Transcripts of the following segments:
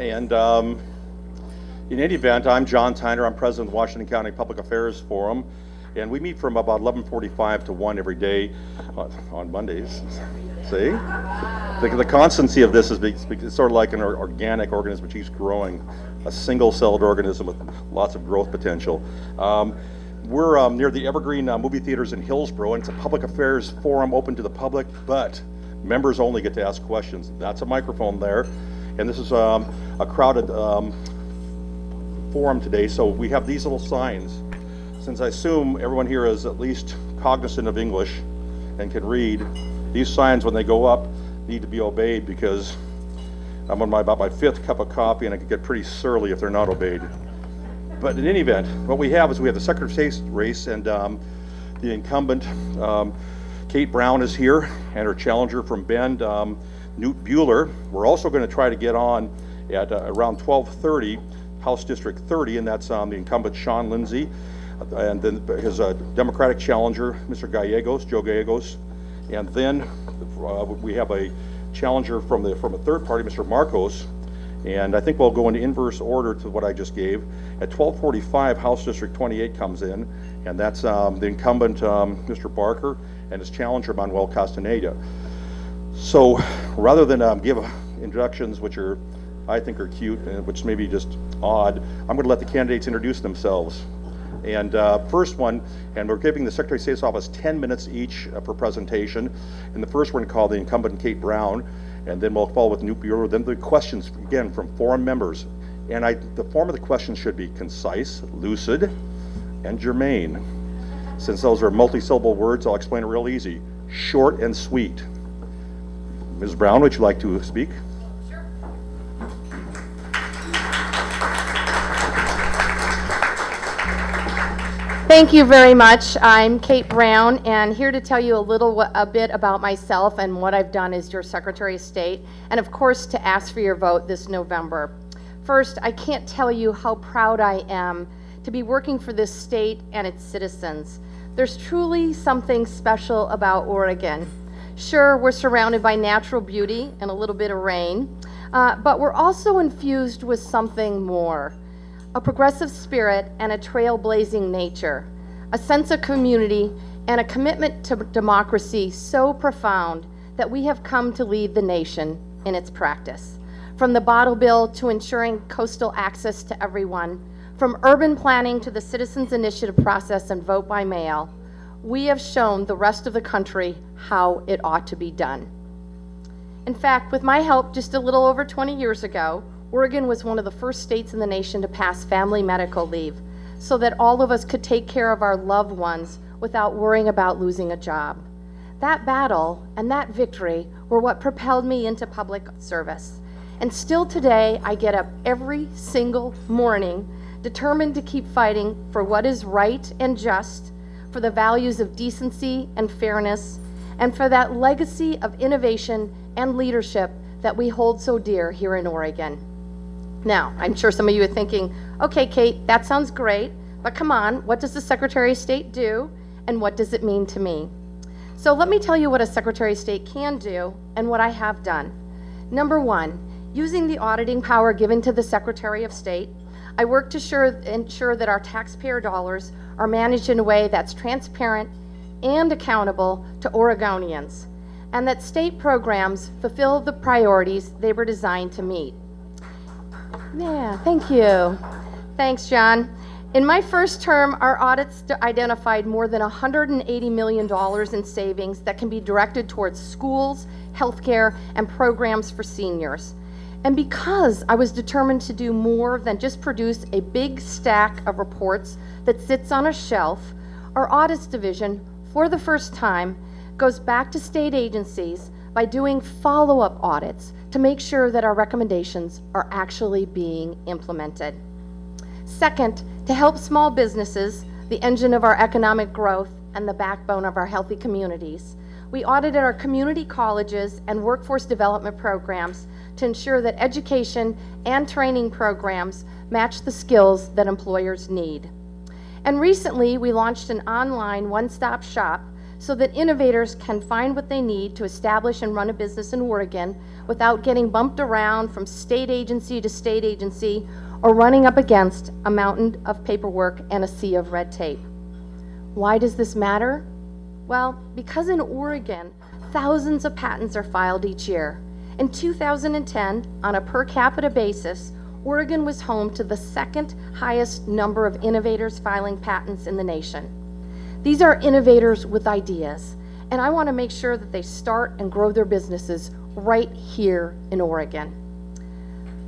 And in any event, I'm John Tyner. I'm president of the Washington County Public Affairs Forum. And we meet from about 11:45 to 1 every day on Mondays. See? The constancy of this is it's sort of like an organic organism which keeps growing, a single-celled organism with lots of growth potential. We're near the Evergreen movie theaters in Hillsborough, and it's a public affairs forum open to the public, but members only get to ask questions. That's a microphone there, and this is a crowded forum today, so we have these little signs. Since I assume everyone here is at least cognizant of English and can read, these signs, when they go up, need to be obeyed because I'm on about my 5th cup of coffee and I can get pretty surly if they're not obeyed. But in any event, what we have is we have the Secretary of State race, and the incumbent, Kate Brown, is here, and her challenger from Bend, Newt Buehler. We're also going to try to get on at around 12:30, House District 30, and that's the incumbent Sean Lindsay. And then his Democratic challenger, Mr. Gallegos, Joe Gallegos, and then we have a challenger from a third party, Mr. Marcos, and I think we'll go in inverse order to what I just gave. At 12:45, House District 28 comes in, and that's the incumbent, Mr. Barker, and his challenger, Manuel Castaneda. So rather than give introductions which I think are cute and which may be just odd, I'm going to let the candidates introduce themselves. And first one, and we're giving the Secretary of State's office 10 minutes each for presentation. And the first one called the incumbent Kate Brown, and then we'll follow with Newt Buehler. Then the questions, again, from forum members. And the form of the questions should be concise, lucid, and germane. Since those are multi-syllable words, I'll explain it real easy. Short and sweet. Ms. Brown, would you like to speak? Thank you very much. I'm Kate Brown, and here to tell you a bit about myself and what I've done as your Secretary of State, and of course to ask for your vote this November. First, I can't tell you how proud I am to be working for this state and its citizens. There's truly something special about Oregon. Sure, we're surrounded by natural beauty and a little bit of rain, but we're also infused with something more. A progressive spirit and a trailblazing nature, a sense of community, and a commitment to democracy so profound that we have come to lead the nation in its practice. From the bottle bill to ensuring coastal access to everyone, from urban planning to the citizens' initiative process and vote by mail, we have shown the rest of the country how it ought to be done. In fact, with my help just a little over 20 years ago, Oregon was one of the first states in the nation to pass family medical leave so that all of us could take care of our loved ones without worrying about losing a job. That battle and that victory were what propelled me into public service. And still today, I get up every single morning determined to keep fighting for what is right and just, for the values of decency and fairness, and for that legacy of innovation and leadership that we hold so dear here in Oregon. Now, I'm sure some of you are thinking, okay, Kate, that sounds great, but come on, what does the Secretary of State do, and what does it mean to me? So let me tell you what a Secretary of State can do and what I have done. Number one, using the auditing power given to the Secretary of State, I work to ensure that our taxpayer dollars are managed in a way that's transparent and accountable to Oregonians, and that state programs fulfill the priorities they were designed to meet. Yeah, thank you. Thanks, John. In my first term, our audits identified more than $180 million in savings that can be directed towards schools, healthcare, and programs for seniors. And because I was determined to do more than just produce a big stack of reports that sits on a shelf, our audits division, for the first time, goes back to state agencies by doing follow-up audits to make sure that our recommendations are actually being implemented. Second, to help small businesses, the engine of our economic growth and the backbone of our healthy communities, we audited our community colleges and workforce development programs to ensure that education and training programs match the skills that employers need. And recently, we launched an online one-stop shop so that innovators can find what they need to establish and run a business in Oregon without getting bumped around from state agency to state agency or running up against a mountain of paperwork and a sea of red tape. Why does this matter? Well, because in Oregon, thousands of patents are filed each year. In 2010, on a per capita basis, Oregon was home to the second highest number of innovators filing patents in the nation. These are innovators with ideas, and I want to make sure that they start and grow their businesses right here in Oregon.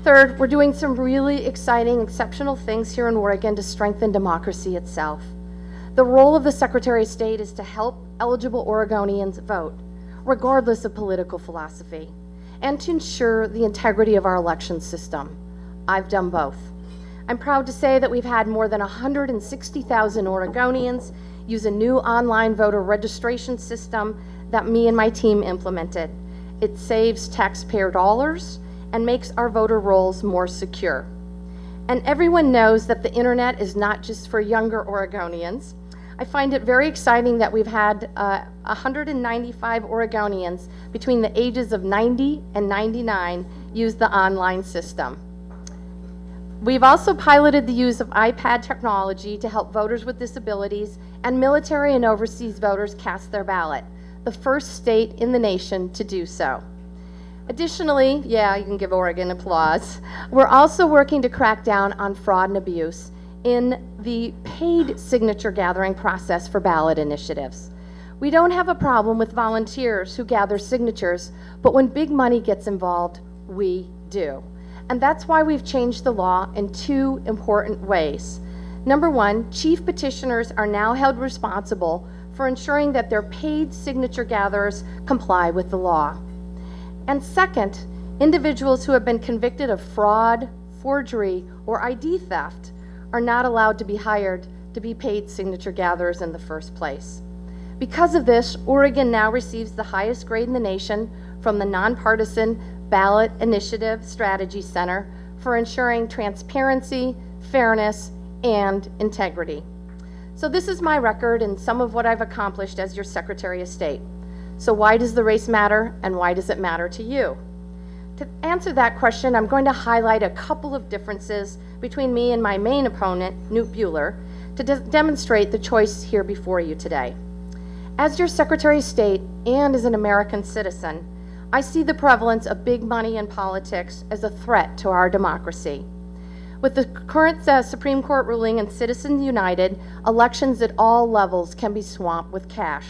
Third, we're doing some really exciting, exceptional things here in Oregon to strengthen democracy itself. The role of the Secretary of State is to help eligible Oregonians vote, regardless of political philosophy, and to ensure the integrity of our election system. I've done both. I'm proud to say that we've had more than 160,000 Oregonians use a new online voter registration system that me and my team implemented. It saves taxpayer dollars and makes our voter rolls more secure. And everyone knows that the internet is not just for younger Oregonians. I find it very exciting that we've had 195 Oregonians between the ages of 90 and 99 use the online system. We've also piloted the use of iPad technology to help voters with disabilities and military and overseas voters cast their ballot, the first state in the nation to do so. Additionally, yeah, you can give Oregon applause, we're also working to crack down on fraud and abuse in the paid signature gathering process for ballot initiatives. We don't have a problem with volunteers who gather signatures, but when big money gets involved, we do. And that's why we've changed the law in two important ways. Number one, chief petitioners are now held responsible for ensuring that their paid signature gatherers comply with the law. And second, individuals who have been convicted of fraud, forgery, or ID theft are not allowed to be hired to be paid signature gatherers in the first place. Because of this, Oregon now receives the highest grade in the nation from the Nonpartisan Ballot Initiative Strategy Center for ensuring transparency, fairness, and integrity. So this is my record and some of what I've accomplished as your Secretary of State. So why does the race matter, and why does it matter to you? To answer that question, I'm going to highlight a couple of differences between me and my main opponent, Knute Buehler, to demonstrate the choice here before you today. As your Secretary of State and as an American citizen, I see the prevalence of big money in politics as a threat to our democracy. With the current Supreme Court ruling in Citizens United, elections at all levels can be swamped with cash.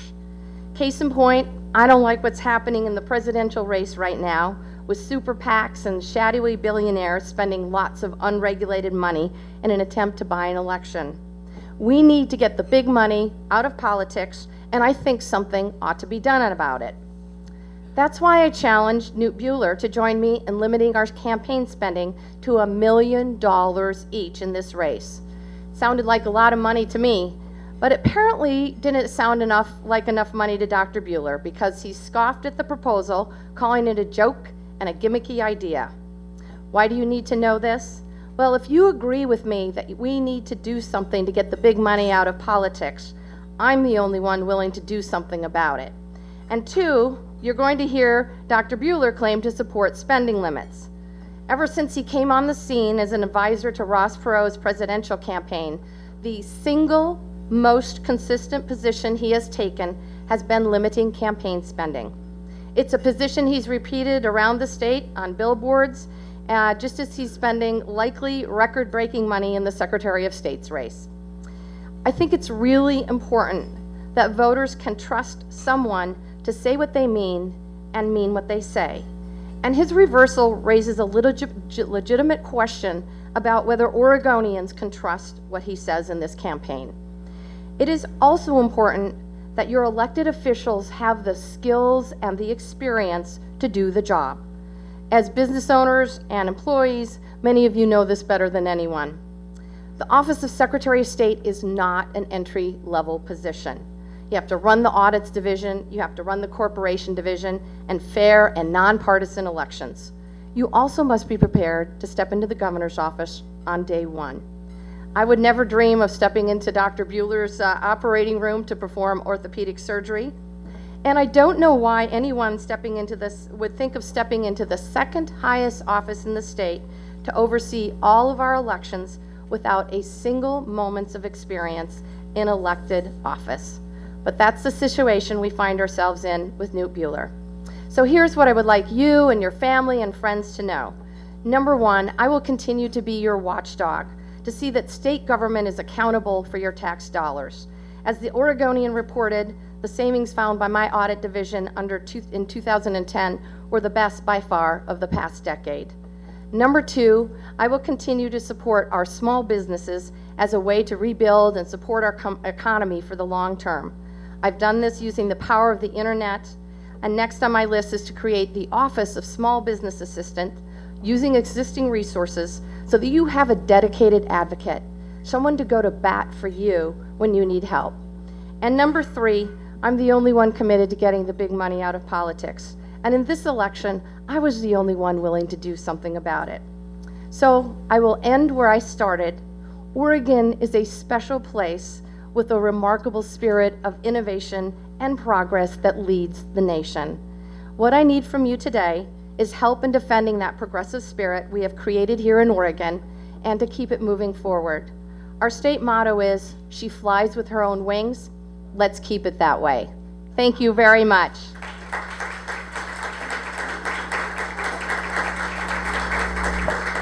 Case in point, I don't like what's happening in the presidential race right now, with super PACs and shadowy billionaires spending lots of unregulated money in an attempt to buy an election. We need to get the big money out of politics, and I think something ought to be done about it. That's why I challenged Knute Buehler to join me in limiting our campaign spending to $1 million each in this race. Sounded like a lot of money to me, but apparently didn't sound like enough money to Dr. Buehler, because he scoffed at the proposal, calling it a joke and a gimmicky idea. Why do you need to know this? Well, if you agree with me that we need to do something to get the big money out of politics, I'm the only one willing to do something about it. And two, you're going to hear Dr. Buehler claim to support spending limits. Ever since he came on the scene as an advisor to Ross Perot's presidential campaign, the single most consistent position he has taken has been limiting campaign spending. It's a position he's repeated around the state on billboards, just as he's spending likely record-breaking money in the Secretary of State's race. I think it's really important that voters can trust someone to say what they mean and mean what they say. And his reversal raises a legitimate question about whether Oregonians can trust what he says in this campaign. It is also important that your elected officials have the skills and the experience to do the job. As business owners and employees, many of you know this better than anyone. The Office of Secretary of State is not an entry-level position. You have to run the audits division, you have to run the corporation division, and fair and nonpartisan elections. You also must be prepared to step into the governor's office on day one. I would never dream of stepping into Dr. Bueller's operating room to perform orthopedic surgery. And I don't know why anyone stepping into this would think of stepping into the second highest office in the state to oversee all of our elections without a single moment of experience in elected office. But that's the situation we find ourselves in with Knute Buehler. So here's what I would like you and your family and friends to know. Number one, I will continue to be your watchdog to see that state government is accountable for your tax dollars. As the Oregonian reported, the savings found by my audit division in 2010 were the best by far of the past decade. Number two, I will continue to support our small businesses as a way to rebuild and support our economy for the long term. I've done this using the power of the internet, and next on my list is to create the Office of Small Business Assistant using existing resources so that you have a dedicated advocate, someone to go to bat for you when you need help. And number three, I'm the only one committed to getting the big money out of politics. And in this election, I was the only one willing to do something about it. So I will end where I started. Oregon is a special place with a remarkable spirit of innovation and progress that leads the nation. What I need from you today is help in defending that progressive spirit we have created here in Oregon and to keep it moving forward. Our state motto is, "She flies with her own wings." Let's keep it that way. Thank you very much.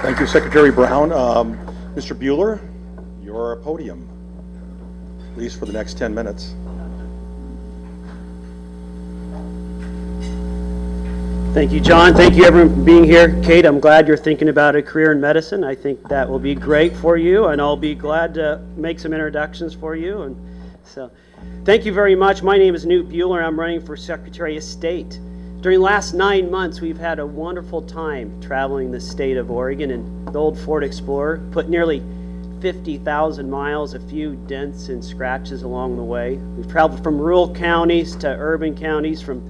Thank you, Secretary Brown. Mr. Buehler, your podium, at least for the next 10 minutes. Thank you, John. Thank you, everyone, for being here. Kate, I'm glad you're thinking about a career in medicine. I think that will be great for you, and I'll be glad to make some introductions for you. And so, thank you very much. My name is Knute Buehler. I'm running for Secretary of State. During the last 9 months, we've had a wonderful time traveling the state of Oregon in the old Ford Explorer, put nearly 50,000 miles, a few dents and scratches along the way. We've traveled from rural counties to urban counties, from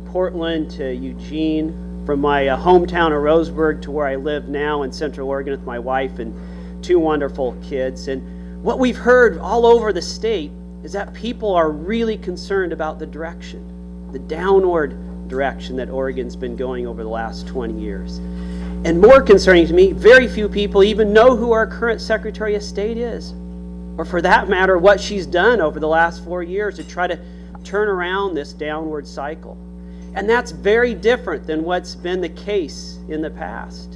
Portland to Eugene, from my hometown of Roseburg to where I live now in Central Oregon with my wife and 2 wonderful kids. And what we've heard all over the state is that people are really concerned about the direction, the downward direction that Oregon's been going over the last 20 years. And more concerning to me, very few people even know who our current Secretary of State is, or for that matter, what she's done over the last 4 years to try to turn around this downward cycle. And that's very different than what's been the case in the past.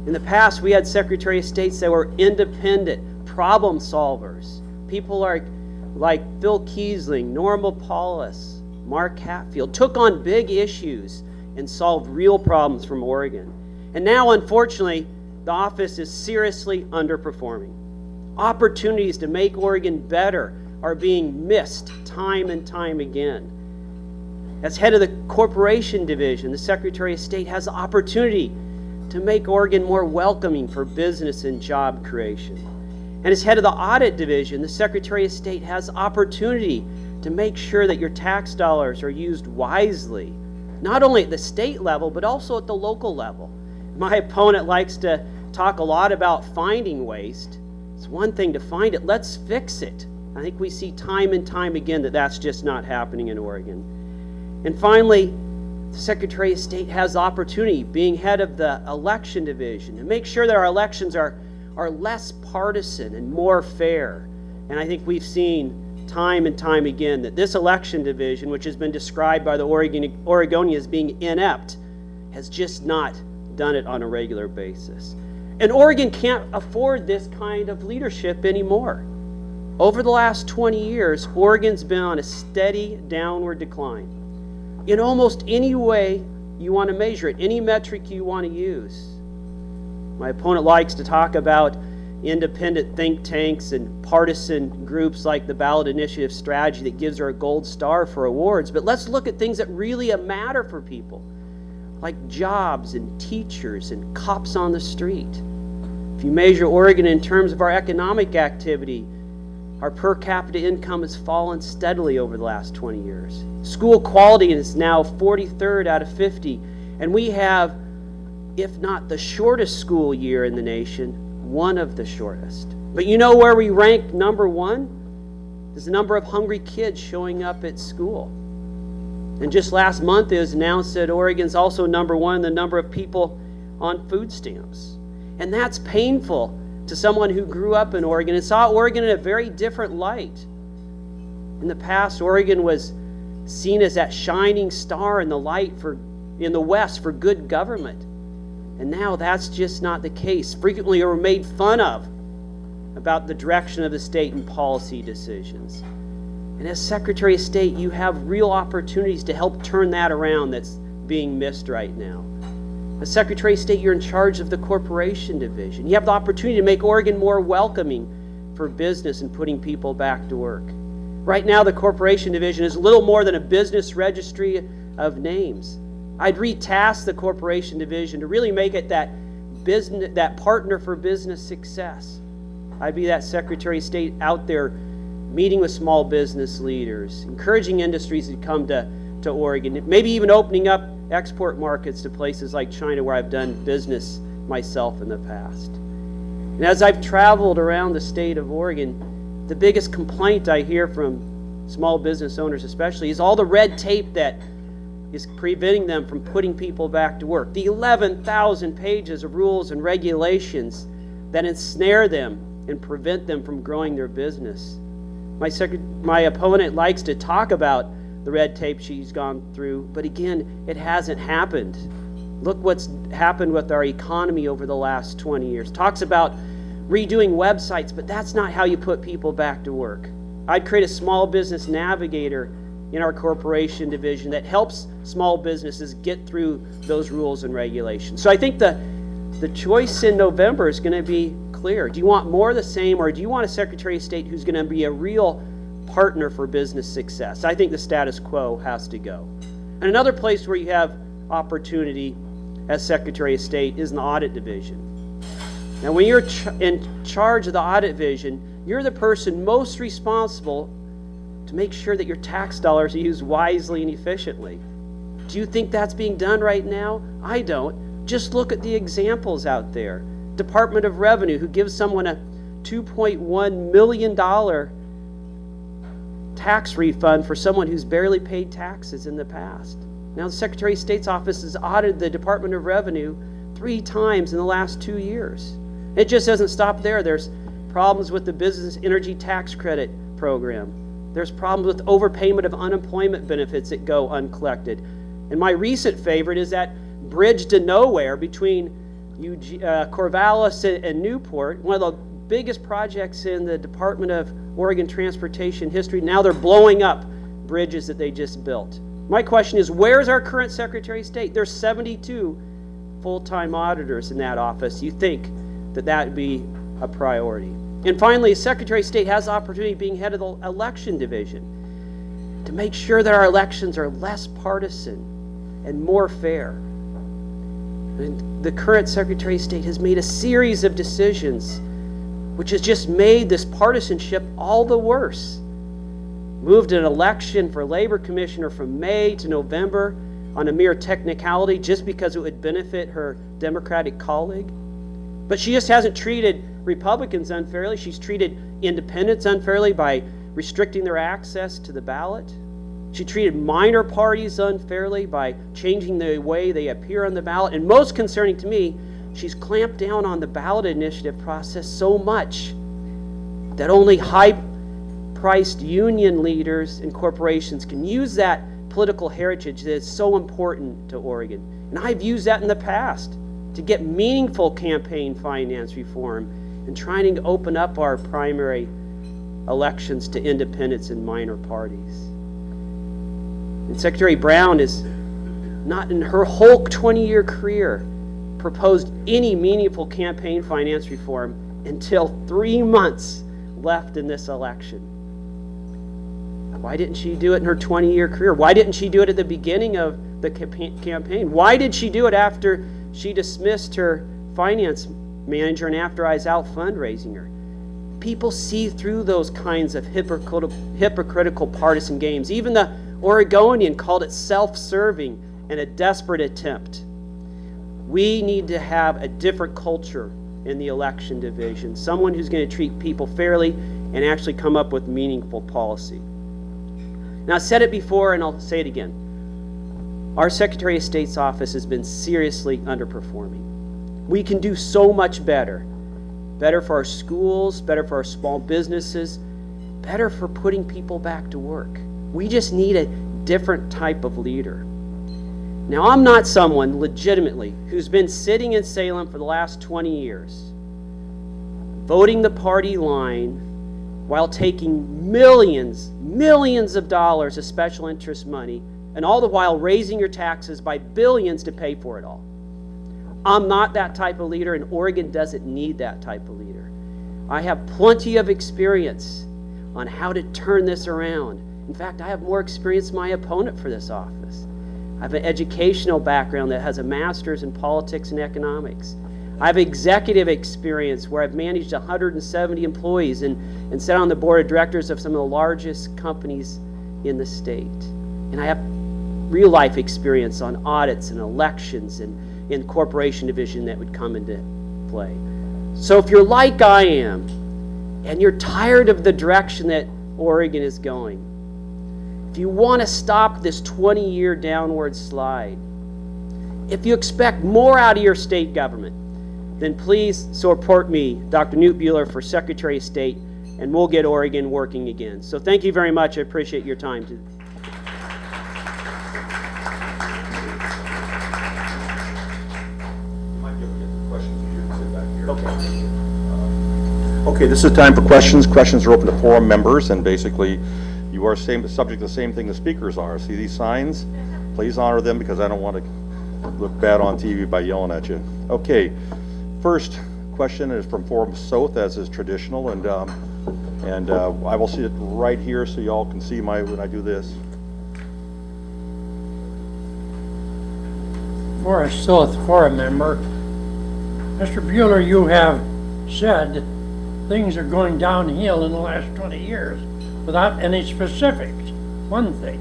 In the past, we had Secretary of States that were independent, problem solvers. People like Phil Kiesling, Norma Paulus, Mark Hatfield, took on big issues and solved real problems from Oregon. And now, unfortunately, the office is seriously underperforming. Opportunities to make Oregon better are being missed time and time again. As head of the Corporation Division, the Secretary of State has the opportunity to make Oregon more welcoming for business and job creation. And as head of the Audit Division, the Secretary of State has the opportunity to make sure that your tax dollars are used wisely, not only at the state level, but also at the local level. My opponent likes to talk a lot about finding waste. It's one thing to find it, let's fix it. I think we see time and time again that that's just not happening in Oregon. And finally, the Secretary of State has the opportunity, being head of the Election Division, to make sure that our elections are less partisan and more fair. And I think we've seen time and time again that this Election Division, which has been described by the Oregonians as being inept, has just not done it on a regular basis. And Oregon can't afford this kind of leadership anymore. Over the last 20 years, Oregon's been on a steady downward decline. In almost any way you want to measure it, any metric you want to use. My opponent likes to talk about independent think tanks and partisan groups like the Ballot Initiative Strategy that gives her a gold star for awards, but let's look at things that really matter for people, like jobs and teachers and cops on the street. If you measure Oregon in terms of our economic activity, our per capita income has fallen steadily over the last 20 years. School quality is now 43rd out of 50, and we have, if not the shortest school year in the nation, one of the shortest. But you know where we rank number one? Is the number of hungry kids showing up at school. And just last month it was announced that Oregon's also number one in the number of people on food stamps. And that's painful to someone who grew up in Oregon and saw Oregon in a very different light. In the past, Oregon was seen as that shining star in the light in the West for good government. And now that's just not the case. Frequently we're made fun of about the direction of the state and policy decisions. And as Secretary of State, you have real opportunities to help turn that around that's being missed right now. As Secretary of State, you're in charge of the Corporation Division. You have the opportunity to make Oregon more welcoming for business and putting people back to work. Right now, the Corporation Division is little more than a business registry of names. I'd retask the Corporation Division to really make it that partner for business success. I'd be that Secretary of State out there meeting with small business leaders, encouraging industries to come to Oregon, maybe even opening up export markets to places like China where I've done business myself in the past. And as I've traveled around the state of Oregon, the biggest complaint I hear from small business owners especially is all the red tape that is preventing them from putting people back to work. The 11,000 pages of rules and regulations that ensnare them and prevent them from growing their business. My opponent likes to talk about the red tape she's gone through, but again, it hasn't happened. Look what's happened with our economy over the last 20 years. Talks about redoing websites, but that's not how you put people back to work. I'd create a small business navigator in our Corporation Division that helps small businesses get through those rules and regulations. So I think the choice in November is going to be clear. Do you want more of the same, or do you want a Secretary of State who's going to be a real partner for business success? I think the status quo has to go. And another place where you have opportunity as Secretary of State is in the Audit Division. Now, when you're in charge of the Audit Division, you're the person most responsible to make sure that your tax dollars are used wisely and efficiently. Do you think that's being done right now? I don't. Just look at the examples out there. Department of Revenue, who gives someone a $2.1 million tax refund for someone who's barely paid taxes in the past. Now the Secretary of State's office has audited the Department of Revenue 3 times in the last 2 years. It just doesn't stop there. There's problems with the Business Energy Tax Credit Program. There's problems with overpayment of unemployment benefits that go uncollected. And my recent favorite is that bridge to nowhere between Corvallis and Newport, one of the biggest projects in the Department of Oregon Transportation history. Now they're blowing up bridges that they just built. My question is, where's our current Secretary of State? There's 72 full-time auditors in that office. You think that would be a priority. And finally, Secretary of State has the opportunity being head of the Election Division to make sure that our elections are less partisan and more fair. And the current Secretary of State has made a series of decisions which has just made this partisanship all the worse. Moved an election for Labor Commissioner from May to November on a mere technicality just because it would benefit her Democratic colleague. But she just hasn't treated Republicans unfairly. She's treated independents unfairly by restricting their access to the ballot. She treated minor parties unfairly by changing the way they appear on the ballot. And most concerning to me, she's clamped down on the ballot initiative process so much that only high-priced union leaders and corporations can use that political heritage that is so important to Oregon. And I've used that in the past to get meaningful campaign finance reform and trying to open up our primary elections to independents and minor parties. And Secretary Brown is not in her whole 20-year career proposed any meaningful campaign finance reform until 3 months left in this election. Why didn't she do it in her 20-year career? Why didn't she do it at the beginning of the campaign? Why did she do it after she dismissed her finance manager and after I was out fundraising her? People see through those kinds of hypocritical partisan games. Even the Oregonian called it self-serving and a desperate attempt. We need to have a different culture in the election division, someone who's going to treat people fairly and actually come up with meaningful policy. Now, I said it before and I'll say it again. Our Secretary of State's office has been seriously underperforming. We can do so much better. Better for our schools, better for our small businesses, better for putting people back to work. We just need a different type of leader. Now, I'm not someone, legitimately, who's been sitting in Salem for the last 20 years, voting the party line while taking millions of dollars of special interest money, and all the while raising your taxes by billions to pay for it all. I'm not that type of leader, and Oregon doesn't need that type of leader. I have plenty of experience on how to turn this around. In fact, I have more experience than my opponent for this office. I have an educational background that has a master's in politics and economics. I have executive experience where I've managed 170 employees and sat on the board of directors of some of the largest companies in the state. And I have real life experience on audits and elections and in corporation division that would come into play. So if you're like I am, and you're tired of the direction that Oregon is going, if you want to stop this 20-year downward slide, if you expect more out of your state government, then please support me, Dr. Newt Buehler, for Secretary of State, and we'll get Oregon working again. So thank you very much. I appreciate your time. Okay, this is time for questions. Questions are open to forum members, and basically, you are subject to the same thing the speakers are. See these signs? Please honor them, because I don't want to look bad on TV by yelling at you. Okay, first question is from Forum South, as is traditional, and I will see it right here so y'all can see when I do this. For a South Forum member, Mr. Buehler, you have said things are going downhill in the last 20 years without any specifics. One thing,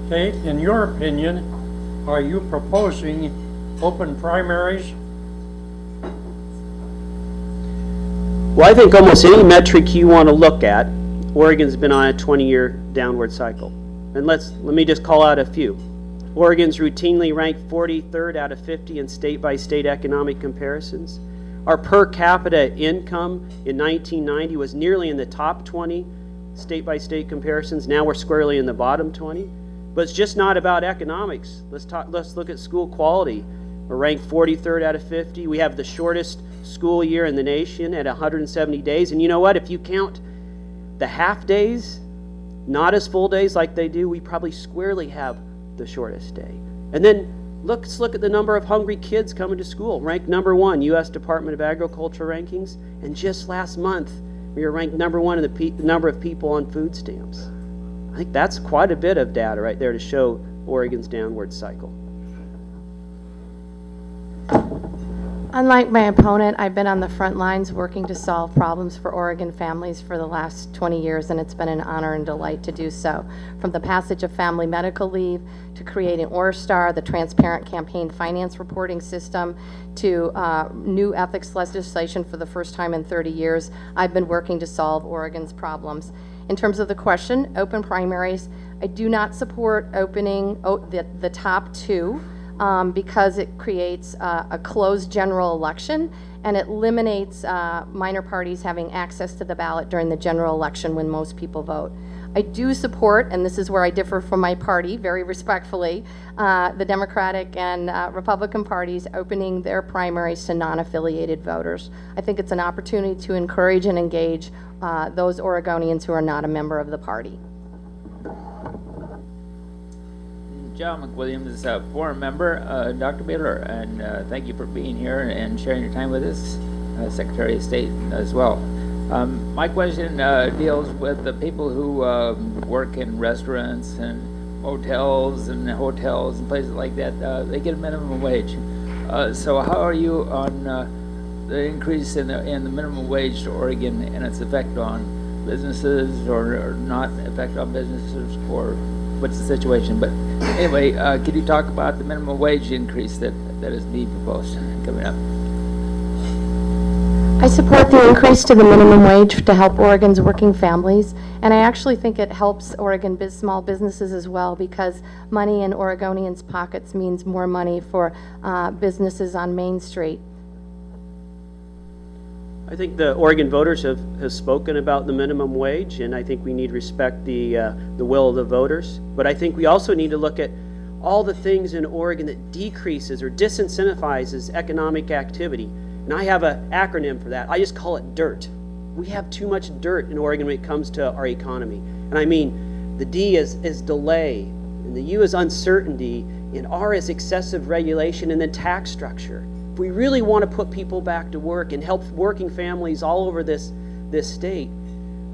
okay, in your opinion, are you proposing open primaries? Well, I think almost any metric you want to look at, Oregon's been on a 20-year downward cycle. And let me just call out a few. Oregon's routinely ranked 43rd out of 50 in state-by-state economic comparisons. Our per capita income in 1990 was nearly in the top 20 state-by-state comparisons. Now we're squarely in the bottom 20. But it's just not about economics. Let's look at school quality. We're ranked 43rd out of 50. We have the shortest school year in the nation at 170 days. And you know what? If you count the half days, not as full days like they do, we probably squarely have the shortest day. And then let's look at the number of hungry kids coming to school. Ranked number 1, U.S. Department of Agriculture rankings. And just last month, we were ranked number 1 in the number of people on food stamps. I think that's quite a bit of data right there to show Oregon's downward cycle. Unlike my opponent, I've been on the front lines working to solve problems for Oregon families for the last 20 years, and it's been an honor and delight to do so. From the passage of family medical leave, to creating ORSTAR, the transparent campaign finance reporting system, to new ethics legislation for the first time in 30 years, I've been working to solve Oregon's problems. In terms of the question, open primaries, I do not support opening the top 2. Because it creates a closed general election, and it eliminates minor parties having access to the ballot during the general election when most people vote. I do support, and this is where I differ from my party very respectfully, the Democratic and Republican parties opening their primaries to non-affiliated voters. I think it's an opportunity to encourage and engage those Oregonians who are not a member of the party. John McWilliams, forum member, Dr. Buehler, and thank you for being here and sharing your time with us, Secretary of State as well. My question deals with the people who work in restaurants and motels and hotels and places like that. They get a minimum wage. So how are you on the increase in the minimum wage to Oregon and its effect on businesses or not effect on businesses, or what's the situation? But anyway, could you talk about the minimum wage increase that is being proposed coming up? I support the increase to the minimum wage to help Oregon's working families, and I actually think it helps Oregon small businesses as well, because money in Oregonians' pockets means more money for businesses on Main Street. I think the Oregon voters have spoken about the minimum wage, and I think we need to respect the will of the voters. But I think we also need to look at all the things in Oregon that decreases or disincentivizes economic activity. And I have an acronym for that. I just call it DIRT. We have too much dirt in Oregon when it comes to our economy. And I mean, the D is delay, and the U is uncertainty, and R is excessive regulation, and then tax structure. If we really want to put people back to work and help working families all over this state,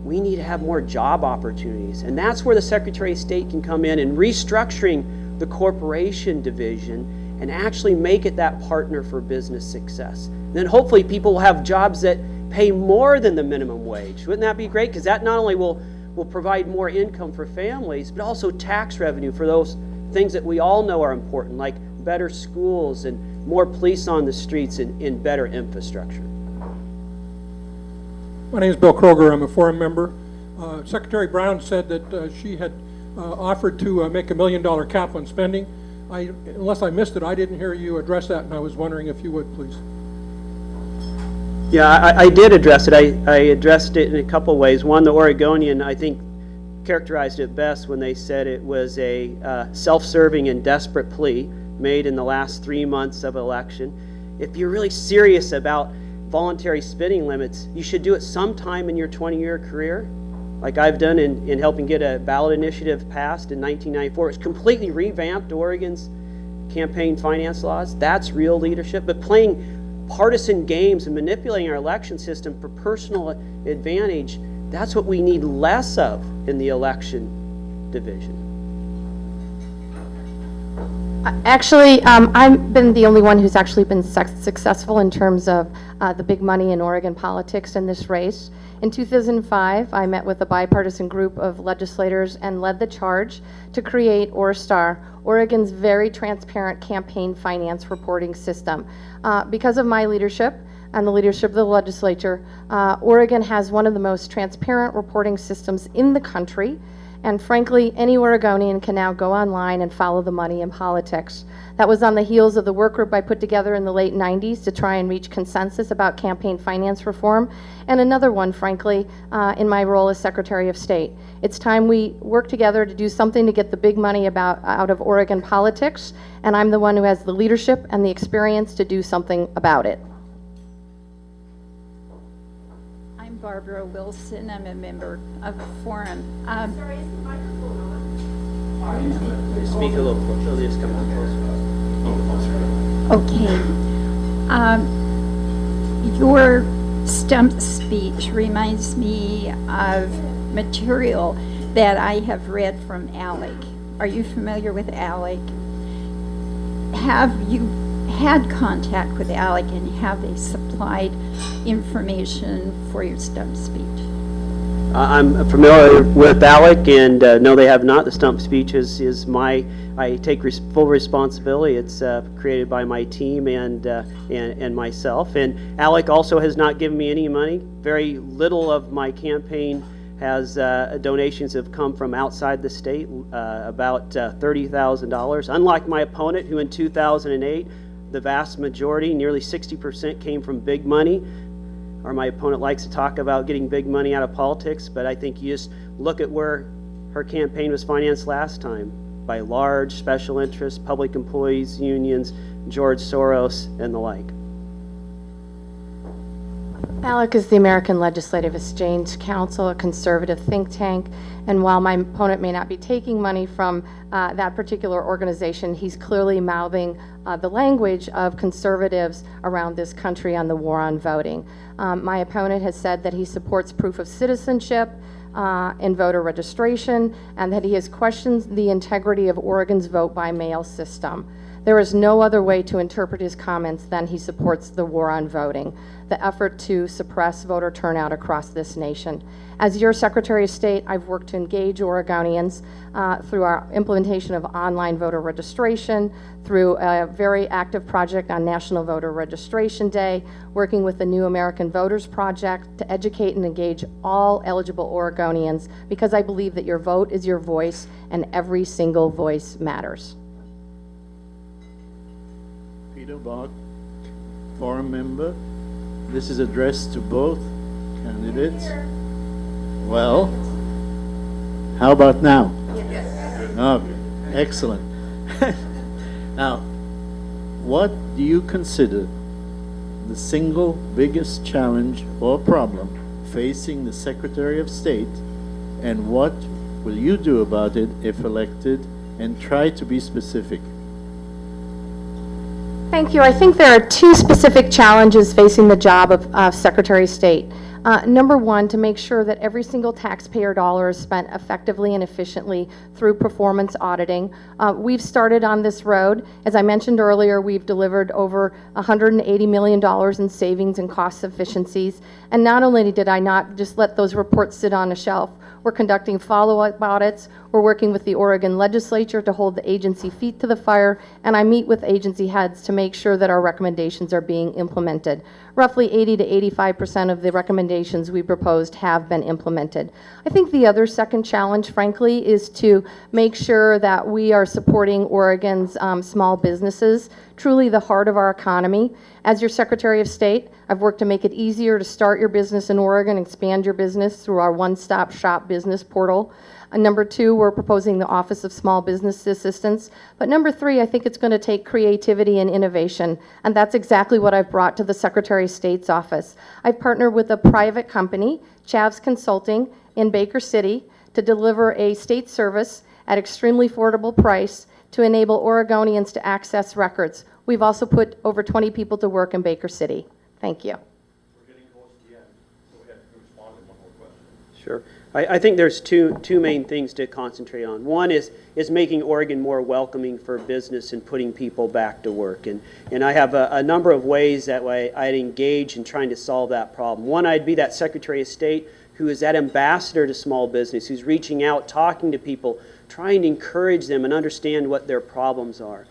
we need to have more job opportunities. And that's where the Secretary of State can come in and restructuring the corporation division and actually make it that partner for business success. And then hopefully people will have jobs that pay more than the minimum wage. Wouldn't that be great? Because that not only will provide more income for families, but also tax revenue for those things that we all know are important, like better schools and more police on the streets and better infrastructure. My name is Bill Kroger. I'm a forum member. Secretary Brown said that she had offered to make $1 million cap on spending. Unless I missed it, I didn't hear you address that, and I was wondering if you would, please. Yeah, I did address it. I addressed it in a couple ways. One, the Oregonian, I think, characterized it best when they said it was a self-serving and desperate plea made in the last 3 months of election. If you're really serious about voluntary spending limits, you should do it sometime in your 20-year career, like I've done in helping get a ballot initiative passed in 1994. It's completely revamped Oregon's campaign finance laws. That's real leadership. But playing partisan games and manipulating our election system for personal advantage, that's what we need less of in the election division. Actually, I've been the only one who's actually been successful in terms of the big money in Oregon politics in this race. In 2005, I met with a bipartisan group of legislators and led the charge to create ORSTAR, Oregon's very transparent campaign finance reporting system. Because of my leadership and the leadership of the legislature, Oregon has one of the most transparent reporting systems in the country. And frankly, any Oregonian can now go online and follow the money in politics. That was on the heels of the work group I put together in the late 90s to try and reach consensus about campaign finance reform, and another one, frankly, in my role as Secretary of State. It's time we work together to do something to get the big money out of Oregon politics, and I'm the one who has the leadership and the experience to do something about it. Barbara Wilson. I'm a member of the forum. Sorry, is the microphone on? Speak a little closer. Just come on closer. Okay. Your stump speech reminds me of material that I have read from ALEC. Are you familiar with ALEC? Have you had contact with ALEC, and have they supplied information for your stump speech? I'm familiar with ALEC, and no, they have not. The stump speech is I take full responsibility. It's created by my team and myself. And ALEC also has not given me any money. Very little of my campaign has donations have come from outside the state, about $30,000. Unlike my opponent, who in 2008, the vast majority, nearly 60%, came from big money. Or my opponent likes to talk about getting big money out of politics, but I think you just look at where her campaign was financed last time, by large special interests, public employees, unions, George Soros, and the like. ALEC is the American Legislative Exchange Council, a conservative think tank, and while my opponent may not be taking money from that particular organization, he's clearly mouthing the language of conservatives around this country on the war on voting. My opponent has said that he supports proof of citizenship in voter registration, and that he has questioned the integrity of Oregon's vote by mail system. There is no other way to interpret his comments than he supports the war on voting, the effort to suppress voter turnout across this nation. As your Secretary of State, I've worked to engage Oregonians through our implementation of online voter registration, through a very active project on National Voter Registration Day, working with the New American Voters Project to educate and engage all eligible Oregonians, because I believe that your vote is your voice and every single voice matters. Peter Bach, forum member. This is addressed to both candidates. Well, how about now? Yes. Okay, excellent. Now, what do you consider the single biggest challenge or problem facing the Secretary of State, and what will you do about it if elected, and try to be specific? Thank you. I think there are two specific challenges facing the job of Secretary of State. Number one, to make sure that every single taxpayer dollar is spent effectively and efficiently through performance auditing. We've started on this road. As I mentioned earlier, we've delivered over $180 million in savings and cost efficiencies. And not only did I not just let those reports sit on a shelf, we're conducting follow-up audits. We're working with the Oregon legislature to hold the agency feet to the fire, and I meet with agency heads to make sure that our recommendations are being implemented. Roughly 80 to 85% of the recommendations we proposed have been implemented. I think the other second challenge, frankly, is to make sure that we are supporting Oregon's small businesses, truly the heart of our economy. As your Secretary of State, I've worked to make it easier to start your business in Oregon, expand your business through our one-stop shop business portal. Number two, we're proposing the Office of Small Business Assistance. But number three, I think it's going to take creativity and innovation, and that's exactly what I've brought to the Secretary of State's office. I've partnered with a private company, Chavs Consulting, in Baker City, to deliver a state service at extremely affordable price to enable Oregonians to access records. We've also put over 20 people to work in Baker City. Thank you. We're getting close to the end, so we have to respond to one more question. Sure. I think there's two main things to concentrate on. One is making Oregon more welcoming for business and putting people back to work. And I have a number of ways that way I'd engage in trying to solve that problem. One, I'd be that Secretary of State who is that ambassador to small business, who's reaching out, talking to people, trying to encourage them and understand what their problems are.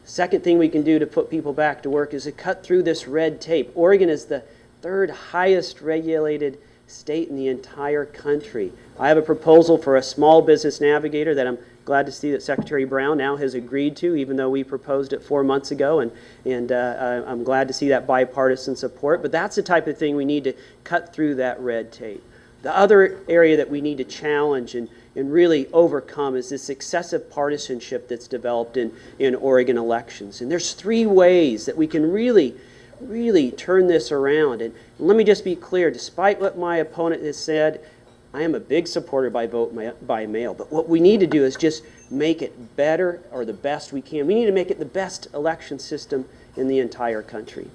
Second thing we can do to put people back to work is to cut through this red tape. Oregon is the third highest regulated state in the entire country. I have a proposal for a small business navigator that I'm glad to see that Secretary Brown now has agreed to, even though we proposed it 4 months ago, and I'm glad to see that bipartisan support. But that's the type of thing we need to cut through that red tape. The other area that we need to challenge and really overcome is this excessive partisanship that's developed in Oregon elections. And there's three ways that we can really turn this around. And let me just be clear, despite what my opponent has said, I am a big supporter by vote by mail. But what we need to do is just make it better, or the best we can. We need to make it the best election system in the entire country.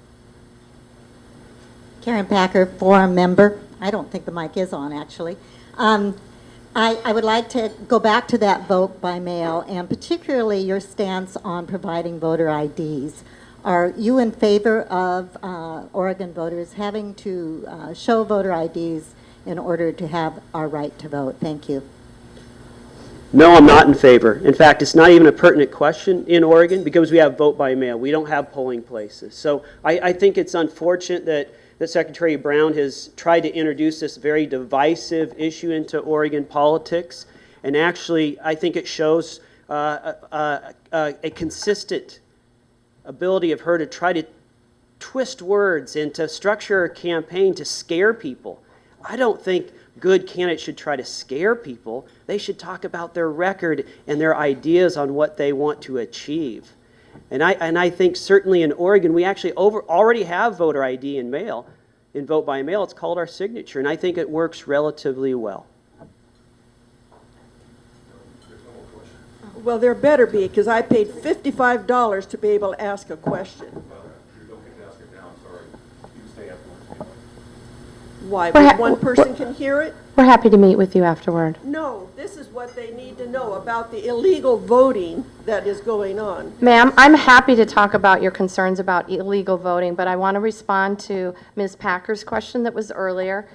Karen Packer, forum member. I don't think the mic is on, actually. I would like to go back to that vote by mail, and particularly your stance on providing voter IDs. Are you in favor of Oregon voters having to show voter IDs in order to have our right to vote? Thank you. No, I'm not in favor. In fact, it's not even a pertinent question in Oregon because we have vote by mail. We don't have polling places. So I think it's unfortunate that Secretary Brown has tried to introduce this very divisive issue into Oregon politics. And actually, I think it shows a consistent ability of her to try to twist words and to structure a campaign to scare people. I don't think good candidates should try to scare people. They should talk about their record and their ideas on what they want to achieve. And I think certainly in Oregon, we actually already have voter ID in mail, in vote by mail. It's called our signature, and I think it works relatively well. Well, there better be, because I paid $55 to be able to ask a question. You don't get to ask it now, sorry. You can stay afterwards. Why? We're ha- But one person can hear it? We're happy to meet with you afterward. No, this is what they need to know about the illegal voting that is going on. Ma'am, I'm happy to talk about your concerns about illegal voting, but I want to respond to Ms. Packer's question that was earlier.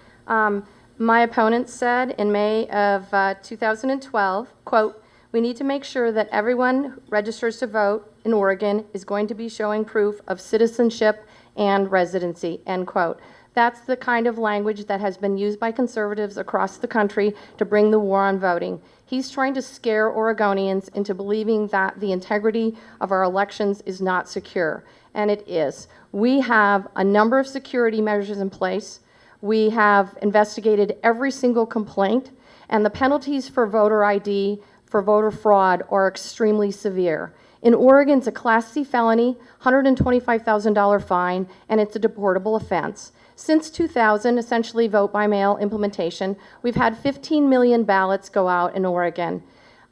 My opponent said in May of 2012, quote, "We need to make sure that everyone who registers to vote in Oregon is going to be showing proof of citizenship and residency," end quote. That's the kind of language that has been used by conservatives across the country to bring the war on voting. He's trying to scare Oregonians into believing that the integrity of our elections is not secure, and it is. We have a number of security measures in place. We have investigated every single complaint, and the penalties for voter ID, for voter fraud, are extremely severe. In Oregon, it's a Class C felony, $125,000 fine, and it's a deportable offense. Since 2000, essentially vote by mail implementation, we've had 15 million ballots go out in Oregon.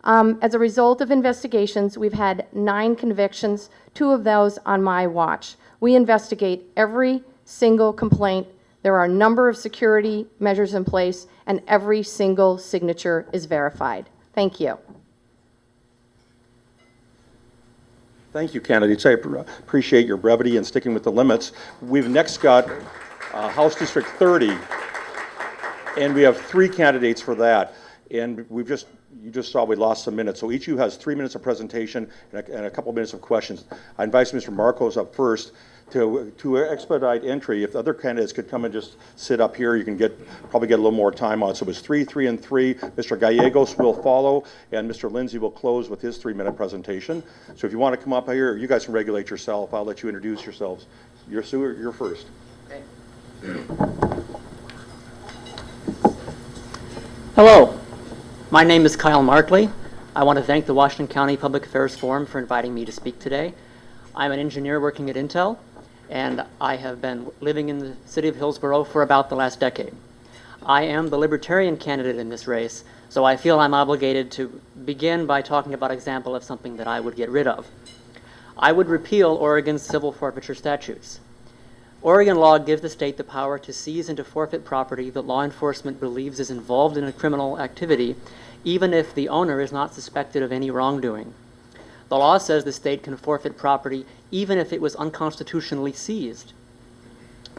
As a result of investigations, we've had 9 convictions, 2 of those on my watch. We investigate every single complaint. There are a number of security measures in place, and every single signature is verified. Thank you. Thank you, candidates. I appreciate your brevity and sticking with the limits. We've next got House District 30, and we have 3 candidates for that. And you just saw we lost some minutes. So each of you has 3 minutes of presentation and a couple minutes of questions. I invite Mr. Marcos up first to expedite entry. If the other candidates could come and just sit up here, you can probably get a little more time on it. So it was 3, 3, and 3. Mr. Gallegos will follow, and Mr. Lindsay will close with his 3-minute presentation. So if you want to come up here, you guys can regulate yourself. I'll let you introduce yourselves. You're first. Okay. Hello, my name is Kyle Markley. I want to thank the Washington County Public Affairs Forum for inviting me to speak today. I'm an engineer working at Intel, and I have been living in the city of Hillsborough for about the last decade. I am the Libertarian candidate in this race, so I feel I'm obligated to begin by talking about an example of something that I would get rid of. I would repeal Oregon's civil forfeiture statutes. Oregon law gives the state the power to seize and to forfeit property that law enforcement believes is involved in a criminal activity, even if the owner is not suspected of any wrongdoing. The law says the state can forfeit property even if it was unconstitutionally seized.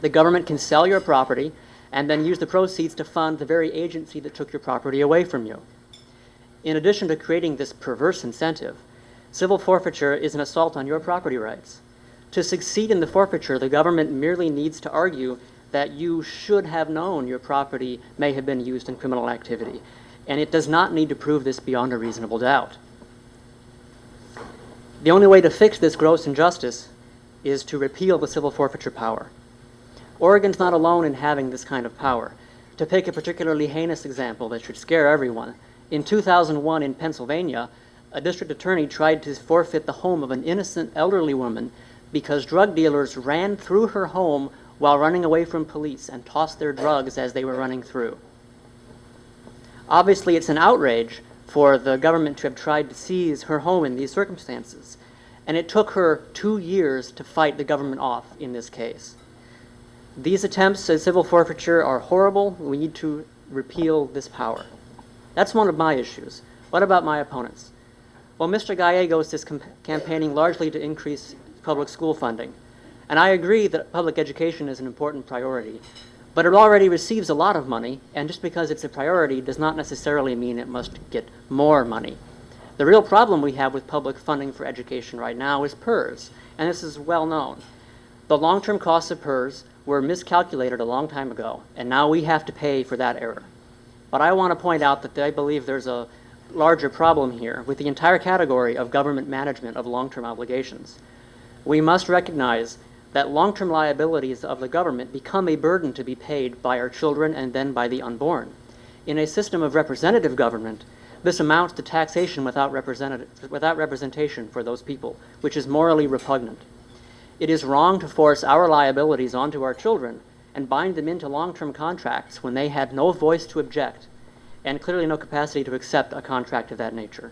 The government can sell your property and then use the proceeds to fund the very agency that took your property away from you. In addition to creating this perverse incentive, civil forfeiture is an assault on your property rights. To succeed in the forfeiture, the government merely needs to argue that you should have known your property may have been used in criminal activity, and it does not need to prove this beyond a reasonable doubt. The only way to fix this gross injustice is to repeal the civil forfeiture power. Oregon's not alone in having this kind of power. To pick a particularly heinous example that should scare everyone, in 2001 in Pennsylvania, a district attorney tried to forfeit the home of an innocent elderly woman because drug dealers ran through her home while running away from police and tossed their drugs as they were running through. Obviously, it's an outrage for the government to have tried to seize her home in these circumstances, and it took her 2 years to fight the government off in this case. These attempts at civil forfeiture are horrible. We need to repeal this power. That's one of my issues. What about my opponents? Well, Mr. Gallegos is campaigning largely to increase public school funding, and I agree that public education is an important priority, but it already receives a lot of money, and just because it's a priority does not necessarily mean it must get more money. The real problem we have with public funding for education right now is PERS, and this is well known. The long-term costs of PERS were miscalculated a long time ago, and now we have to pay for that error. But I want to point out that I believe there's a larger problem here with the entire category of government management of long-term obligations. We must recognize that long-term liabilities of the government become a burden to be paid by our children and then by the unborn. In a system of representative government, this amounts to taxation without representation for those people, which is morally repugnant. It is wrong to force our liabilities onto our children and bind them into long-term contracts when they had no voice to object and clearly no capacity to accept a contract of that nature.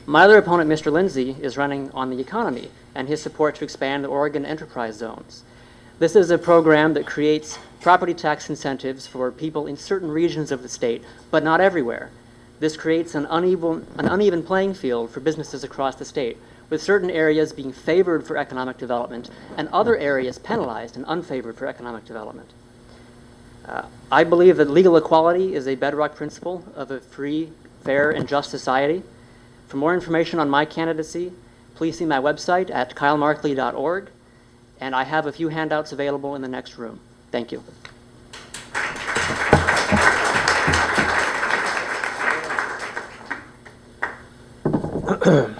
My other opponent, Mr. Lindsay, is running on the economy and his support to expand the Oregon enterprise zones. This is a program that creates property tax incentives for people in certain regions of the state, but not everywhere. This creates an uneven playing field for businesses across the state, with certain areas being favored for economic development and other areas penalized and unfavored for economic development. I believe that legal equality is a bedrock principle of a free, fair, and just society. For more information on my candidacy, please see my website at kylemarkley.org, and I have a few handouts available in the next room. Thank you.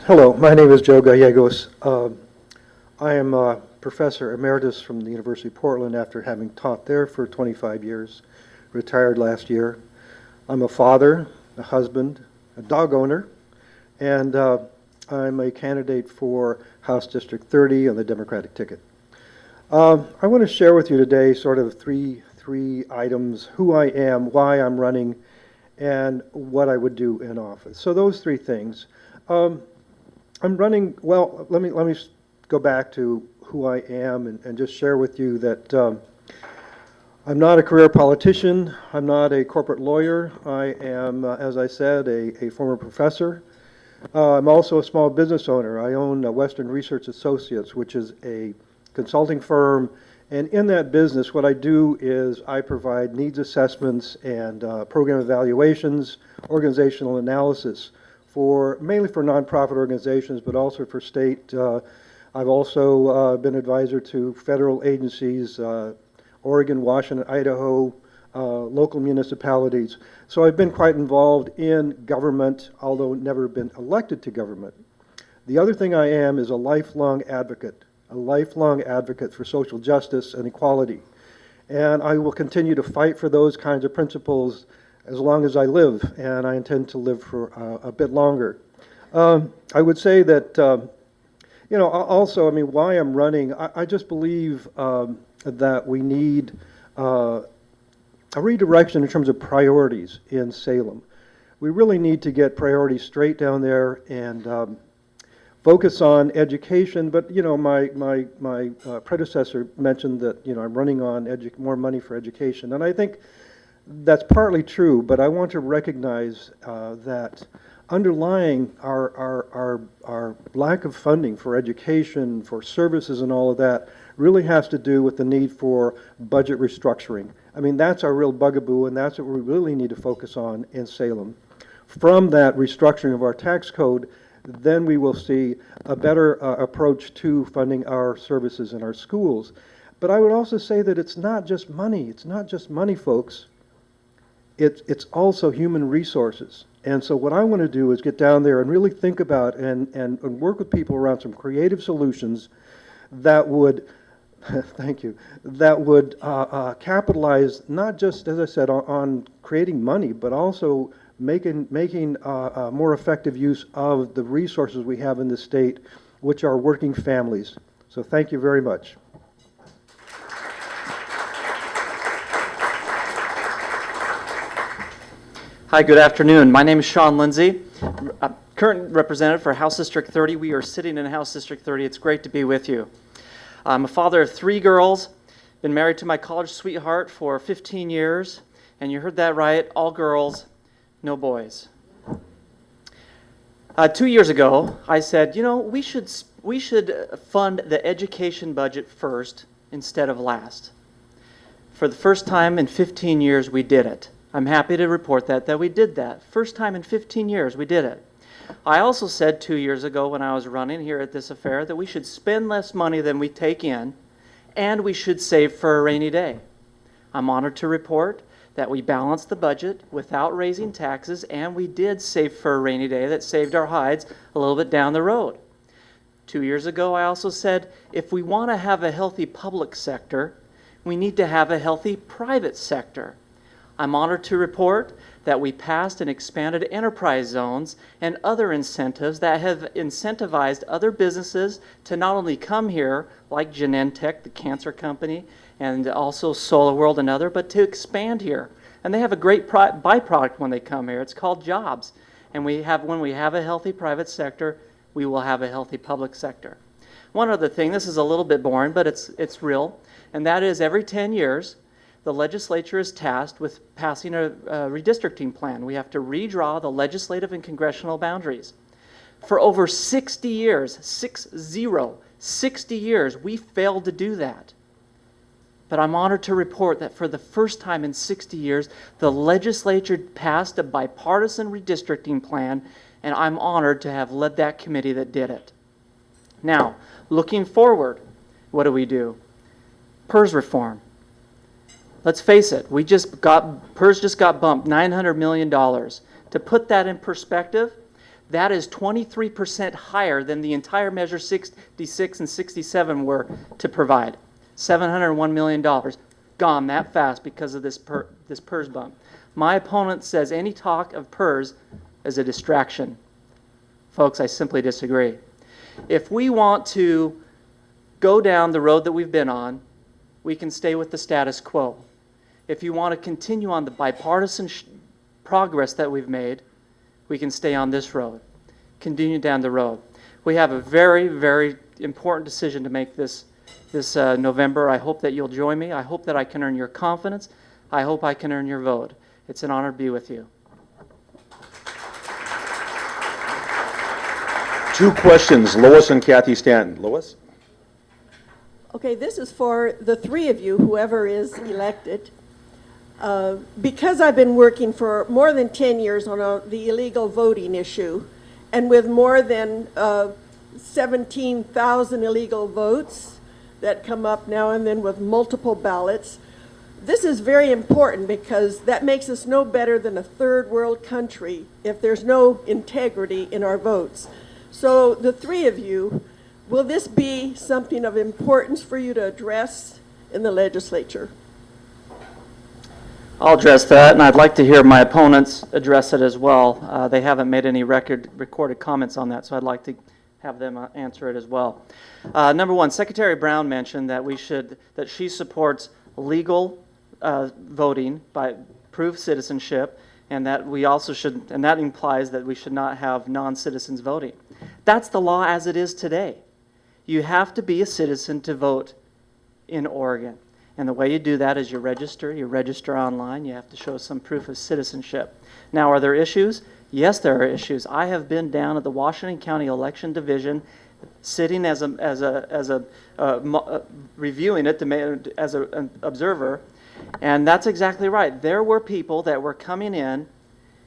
Hello, my name is Joe Gallegos. I am a professor emeritus from the University of Portland after having taught there for 25 years, retired last year. I'm a father, a husband, a dog owner, and I'm a candidate for House District 30 on the Democratic ticket. I want to share with you today sort of three items: who I am, why I'm running, and what I would do in office. So those three things. I'm running, well, let me go back to who I am and just share with you that I'm not a career politician. I'm not a corporate lawyer. I am, as I said, a former professor. I'm also a small business owner. I own Western Research Associates, which is a consulting firm. And in that business, what I do is I provide needs assessments and program evaluations, organizational analysis, mainly for nonprofit organizations, but also for state. I've also been advisor to federal agencies, Oregon, Washington, Idaho, local municipalities. So I've been quite involved in government, although never been elected to government. The other thing I am is a lifelong advocate for social justice and equality. And I will continue to fight for those kinds of principles as long as I live, and I intend to live for a bit longer. I would say that, also, I mean, why I'm running, I just believe that we need a redirection in terms of priorities in Salem. We really need to get priorities straight down there and focus on education. But my predecessor mentioned that I'm running on more money for education, and I think that's partly true. But I want to recognize that underlying our lack of funding for education, for services, and all of that really has to do with the need for budget restructuring. I mean, that's our real bugaboo, and that's what we really need to focus on in Salem. From that restructuring of our tax code, then we will see a better approach to funding our services in our schools. But I would also say that it's not just money. It's not just money, folks. It's also human resources. And so what I want to do is get down there and really think about and work with people around some creative solutions that would, thank you, that would capitalize not just, as I said, on creating money, but also making more effective use of the resources we have in the state, which are working families. So thank you very much. Hi, good afternoon. My name is Sean Lindsay, current representative for House District 30. We are sitting in House District 30. It's great to be with you. I'm a father of 3 girls, been married to my college sweetheart for 15 years, and you heard that right, all girls, no boys. 2 years ago, I said, we should fund the education budget first instead of last. For the first time in 15 years, we did it. I'm happy to report that we did that. First time in 15 years, we did it. I also said 2 years ago when I was running here at this affair that we should spend less money than we take in, and we should save for a rainy day. I'm honored to report that we balanced the budget without raising taxes, and we did save for a rainy day that saved our hides a little bit down the road. 2 years ago, I also said if we want to have a healthy public sector, we need to have a healthy private sector. I'm honored to report that we passed and expanded enterprise zones and other incentives that have incentivized other businesses to not only come here, like Genentech, the cancer company, and also SolarWorld and other, but to expand here. And they have a great byproduct when they come here. It's called jobs. And when we have a healthy private sector, we will have a healthy public sector. One other thing, this is a little bit boring, but it's real, and that is every 10 years, the legislature is tasked with passing a redistricting plan. We have to redraw the legislative and congressional boundaries. For over 60 years, 60 years, we failed to do that. But I'm honored to report that for the first time in 60 years, the legislature passed a bipartisan redistricting plan, and I'm honored to have led that committee that did it. Now, looking forward, what do? PERS reform. Let's face it, PERS just got bumped $900 million. To put that in perspective, that is 23% higher than the entire Measure 66 and 67 were to provide. $701 million gone that fast because of this PERS bump. My opponent says any talk of PERS is a distraction. Folks, I simply disagree. If we want to go down the road that we've been on, we can stay with the status quo. If you want to continue on the bipartisan progress that we've made, we can stay on this road, continue down the road. We have a very, very important decision to make this November. I hope that you'll join me. I hope that I can earn your confidence. I hope I can earn your vote. It's an honor to be with you. 2 questions, Lois and Kathy Stanton. Lois? Okay, this is for the 3 of you, whoever is elected. Because I've been working for more than 10 years on the illegal voting issue, and with more than 17,000 illegal votes that come up now and then with multiple ballots, this is very important because that makes us no better than a third world country if there's no integrity in our votes. So the 3 of you, will this be something of importance for you to address in the legislature? I'll address that, and I'd like to hear my opponents address it as well. They haven't made any recorded comments on that, so I'd like to have them answer it as well. Number 1, Secretary Brown mentioned that she supports legal voting by proved citizenship, and that we also should, and that implies that we should not have non-citizens voting. That's the law as it is today. You have to be a citizen to vote in Oregon. And the way you do that is you register online, you have to show some proof of citizenship. Now, are there issues? Yes, there are issues. I have been down at the Washington County Election Division, sitting reviewing it as an observer, and that's exactly right. There were people that were coming in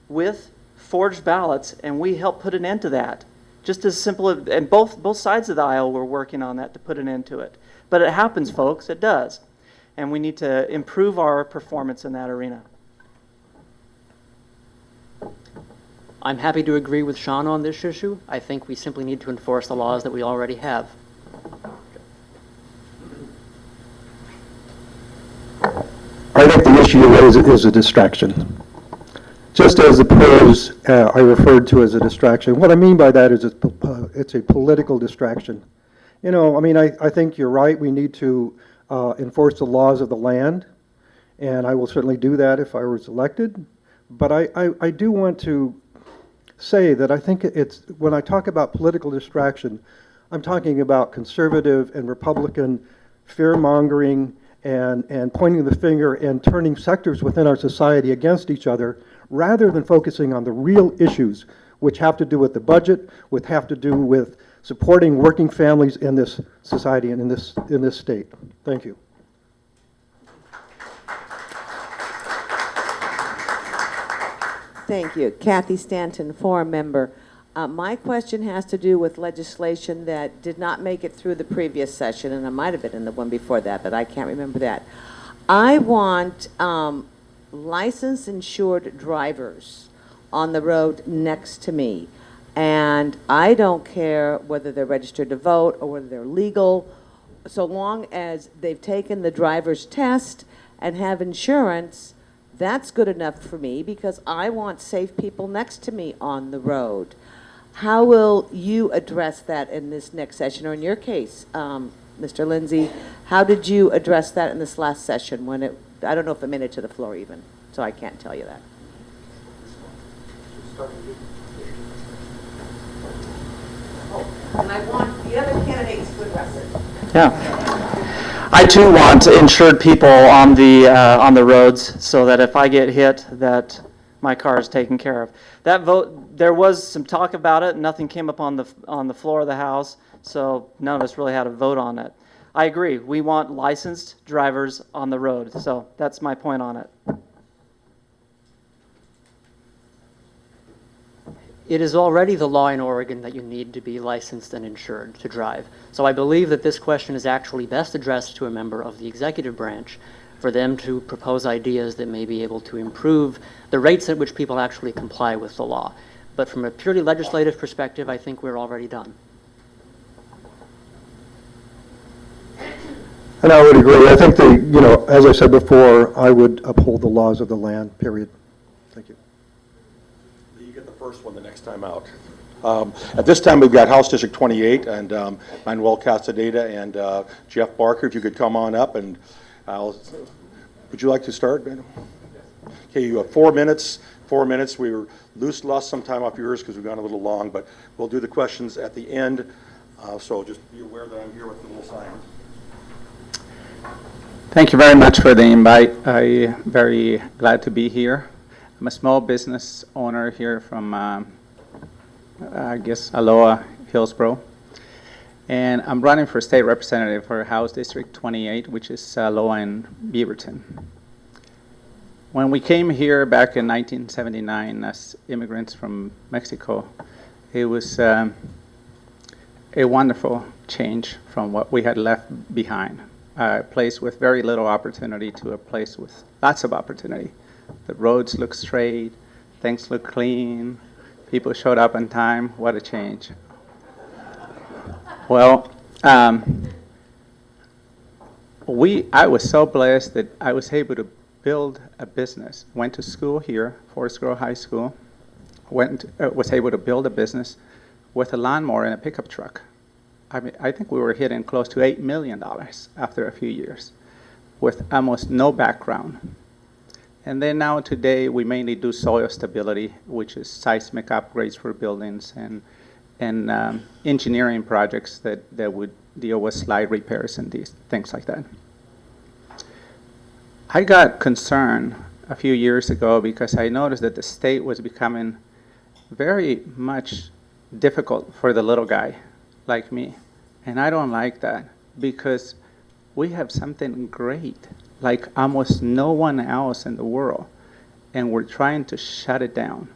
with forged ballots, and we helped put an end to that. Just as simple, and both sides of the aisle were working on that to put an end to it. But it happens, folks, it does. And we need to improve our performance in that arena. I'm happy to agree with Sean on this issue. I think we simply need to enforce the laws that we already have. I think the issue is a distraction. Just as the PERS I referred to as a distraction. What I mean by that is it's a political distraction. You know, I mean, I think you're right. We need to enforce the laws of the land, and I will certainly do that if I was elected. But I do want to say that I think when I talk about political distraction, I'm talking about conservative and Republican fear-mongering and pointing the finger and turning sectors within our society against each other, rather than focusing on the real issues which have to do with the budget, which have to do with supporting working families in this society and in this state. Thank you. Thank you. Kathy Stanton, forum member. My question has to do with legislation that did not make it through the previous session, and it might have been in the one before that, but I can't remember that. I want licensed insured drivers on the road next to me. And I don't care whether they're registered to vote or whether they're legal, so long as they've taken the driver's test and have insurance, that's good enough for me because I want safe people next to me on the road. How will you address that in this next session, or in your case, Mr. Lindsay, how did you address that in this last session when I don't know if it made it to the floor even, so I can't tell you that. And I want the other candidates to address it. Yeah. I too want insured people on the roads so that if I get hit, that my car is taken care of. That vote, there was some talk about it, nothing came up on the floor of the House, so none of us really had a vote on it. I agree, we want licensed drivers on the road, so that's my point on it. It is already the law in Oregon that you need to be licensed and insured to drive. So I believe that this question is actually best addressed to a member of the executive branch for them to propose ideas that may be able to improve the rates at which people actually comply with the law. But from a purely legislative perspective, I think we're already done. And I would agree. I think as I said before, I would uphold the laws of the land, period. Thank you. You get the first one the next time out. At this time, we've got House District 28 and Manuel Castaneda and Jeff Barker. If you could come on up, and would you like to start, Ben? Okay, you have 4 minutes. 4 minutes. We were lost some time off yours because we've gone a little long, but we'll do the questions at the end. So just be aware that I'm here with the little sign. Thank you very much for the invite. I'm very glad to be here. I'm a small business owner here from, I guess, Aloha, Hillsborough. And I'm running for state representative for House District 28, which is Aloha and Beaverton. When we came here back in 1979 as immigrants from Mexico, it was a wonderful change from what we had left behind. A place with very little opportunity to a place with lots of opportunity. The roads look straight, things look clean, people showed up on time. What a change. Well, I was so blessed that I was able to build a business. Went to school here, Forest Grove High School, was able to build a business with a lawnmower and a pickup truck. I mean, I think we were hitting close to $8 million after a few years with almost no background. And then now today we mainly do soil stability, which is seismic upgrades for buildings and engineering projects that would deal with slide repairs and these things like that. I got concerned a few years ago because I noticed that the state was becoming very much difficult for the little guy like me. And I don't like that because we have something great like almost no one else in the world, and we're trying to shut it down.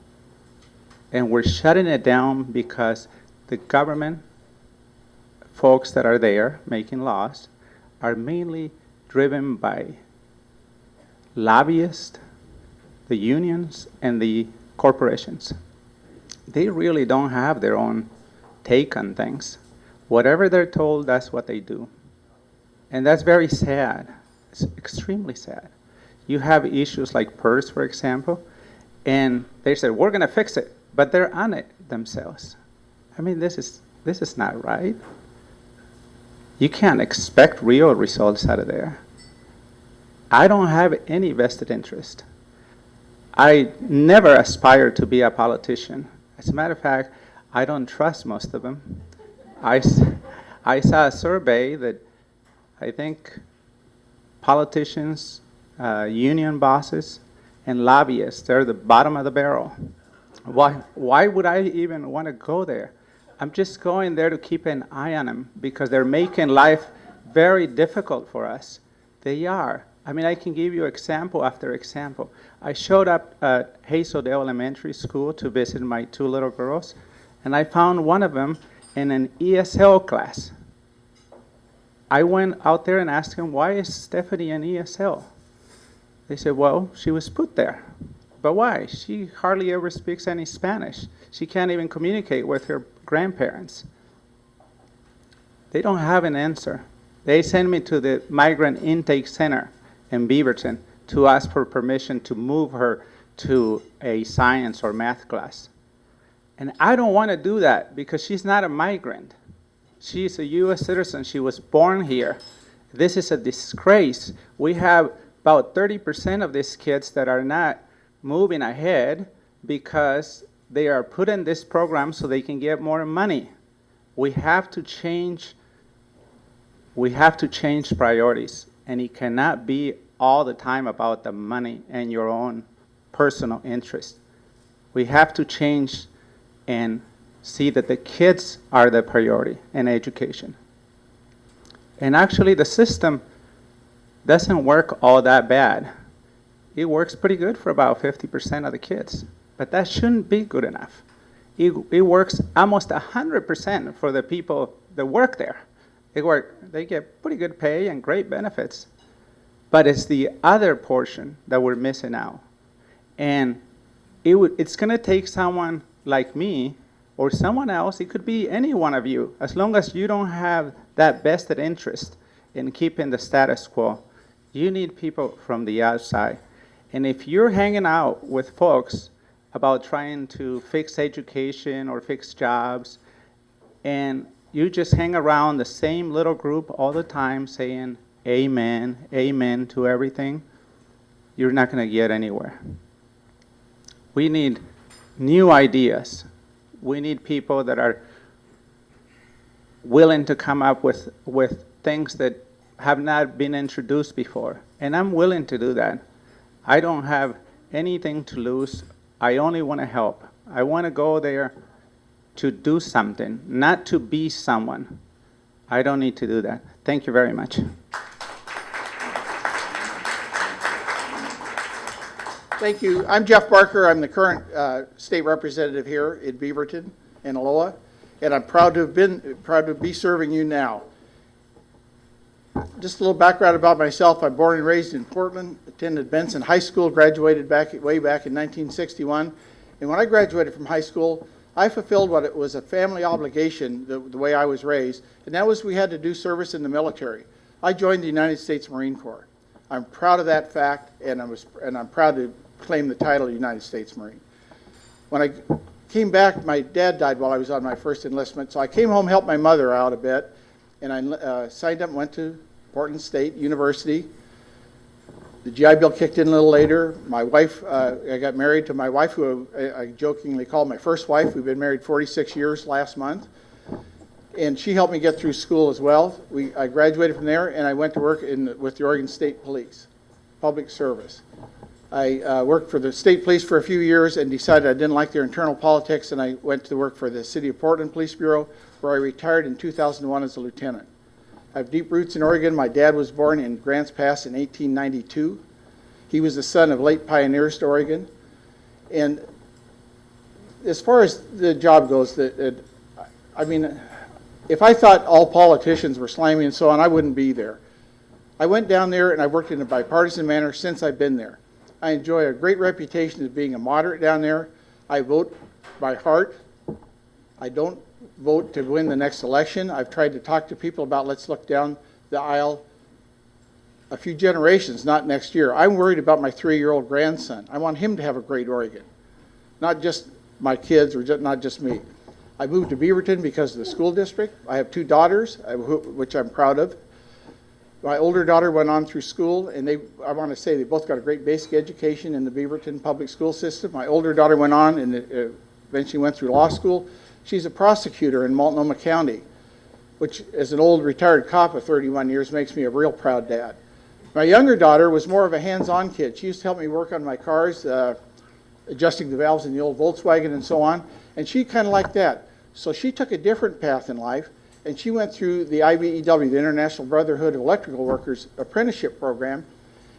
And we're shutting it down because the government folks that are there making laws are mainly driven by lobbyists, the unions, and the corporations. They really don't have their own take on things. Whatever they're told, that's what they do. And that's very sad. It's extremely sad. You have issues like PERS, for example, and they say, we're going to fix it, but they're on it themselves. I mean, this is not right. You can't expect real results out of there. I don't have any vested interest. I never aspired to be a politician. As a matter of fact, I don't trust most of them. I saw a survey that I think politicians, union bosses, and lobbyists, they're the bottom of the barrel. Why would I even want to go there? I'm just going there to keep an eye on them because they're making life very difficult for us. They are. I mean, I can give you example after example. I showed up at Hazeldale Elementary School to visit my 2 little girls, and I found one of them in an ESL class. I went out there and asked him, why is Stephanie in ESL? They said, well, she was put there. But why? She hardly ever speaks any Spanish. She can't even communicate with her grandparents. They don't have an answer. They sent me to the Migrant Intake Center in Beaverton to ask for permission to move her to a science or math class. And I don't want to do that because she's not a migrant. She's a U.S. citizen. She was born here. This is a disgrace. We have about 30% of these kids that are not moving ahead because they are put in this program so they can get more money. We have to change priorities, and it cannot be all the time about the money and your own personal interest. We have to change and see that the kids are the priority in education. And actually, the system doesn't work all that bad. It works pretty good for about 50% of the kids, but that shouldn't be good enough. It works almost 100% for the people that work there. They get pretty good pay and great benefits, but it's the other portion that we're missing out. And it's going to take someone like me or someone else. It could be any one of you, as long as you don't have that vested interest in keeping the status quo. You need people from the outside. And if you're hanging out with folks about trying to fix education or fix jobs, and you just hang around the same little group all the time saying amen, amen to everything, you're not going to get anywhere. We need new ideas. We need people that are willing to come up with things that have not been introduced before. And I'm willing to do that. I don't have anything to lose. I only want to help. I want to go there to do something, not to be someone. I don't need to do that. Thank you very much. Thank you. I'm Jeff Barker. I'm the current state representative here in Beaverton and Aloha, and I'm proud to be serving you now. Just a little background about myself. I'm born and raised in Portland, attended Benson High School, graduated way back in 1961. And when I graduated from high school, I fulfilled what it was a family obligation, the way I was raised, and that was we had to do service in the military. I joined the United States Marine Corps. I'm proud of that fact, and I'm proud to claim the title of United States Marine. When I came back, my dad died while I was on my first enlistment, so I came home, helped my mother out a bit, and I signed up and went to Portland State University. The GI Bill kicked in a little later. My wife, I got married to my wife, who I jokingly call my first wife. We've been married 46 years last month. And she helped me get through school as well. I graduated from there, and I went to work with the Oregon State Police, public service. I worked for the state police for a few years and decided I didn't like their internal politics, and I went to work for the City of Portland Police Bureau, where I retired in 2001 as a lieutenant. I have deep roots in Oregon. My dad was born in Grants Pass in 1892. He was the son of late pioneers to Oregon. And as far as the job goes, I mean, if I thought all politicians were slimy and so on, I wouldn't be there. I went down there and I worked in a bipartisan manner since I've been there. I enjoy a great reputation as being a moderate down there. I vote by heart. I don't vote to win the next election. I've tried to talk to people about let's look down the aisle a few generations, not next year. I'm worried about my 3-year-old grandson. I want him to have a great Oregon, not just my kids or not just me. I moved to Beaverton because of the school district. I have 2 daughters, which I'm proud of. My older daughter went on through school, and I want to say they both got a great basic education in the Beaverton public school system. My older daughter went on and eventually went through law school. She's a prosecutor in Multnomah County, which as an old retired cop of 31 years makes me a real proud dad. My younger daughter was more of a hands-on kid. She used to help me work on my cars, adjusting the valves in the old Volkswagen and so on, and she kind of liked that. So she took a different path in life, and she went through the IBEW, the International Brotherhood of Electrical Workers apprenticeship program,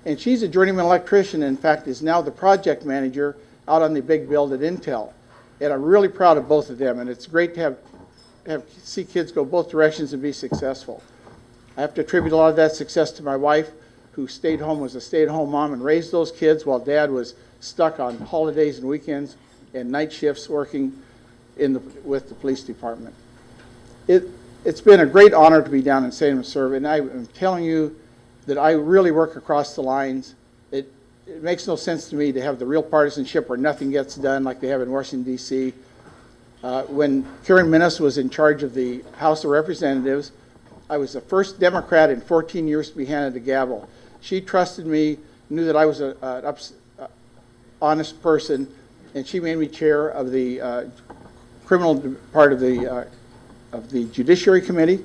and she's a journeyman electrician, and in fact is now the project manager out on the big build at Intel. And I'm really proud of both of them, and it's great to see kids go both directions and be successful. I have to attribute a lot of that success to my wife, who stayed home, was a stay-at-home mom, and raised those kids while Dad was stuck on holidays and weekends and night shifts working with the police department. It's been a great honor to be down in St. Serve, and I'm telling you that I really work across the lines. It makes no sense to me to have the real partisanship where nothing gets done like they have in Washington, D.C. When Karen Minnis was in charge of the House of Representatives, I was the first Democrat in 14 years to be handed the gavel. She trusted me, knew that I was an honest person, and she made me chair of the criminal part of the of the Judiciary Committee.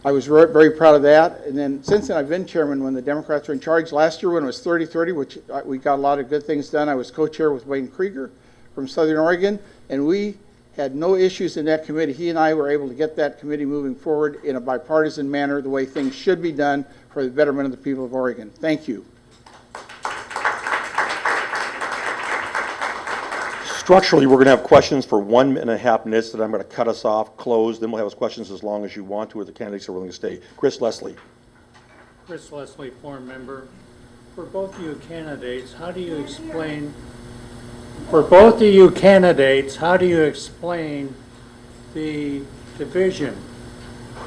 I was very proud of that. And then since then, I've been chairman when the Democrats were in charge. Last year, when it was 30-30, which we got a lot of good things done, I was co-chair with Wayne Krieger from Southern Oregon, and we had no issues in that committee. He and I were able to get that committee moving forward in a bipartisan manner, the way things should be done for the betterment of the people of Oregon. Thank you. Structurally, we're going to have questions for 1.5 minutes, that I'm going to cut us off, close, then we'll have questions as long as you want to, if the candidates are willing to stay. Chris Leslie. Chris Leslie, forum member. For both of you candidates, how do you explain the division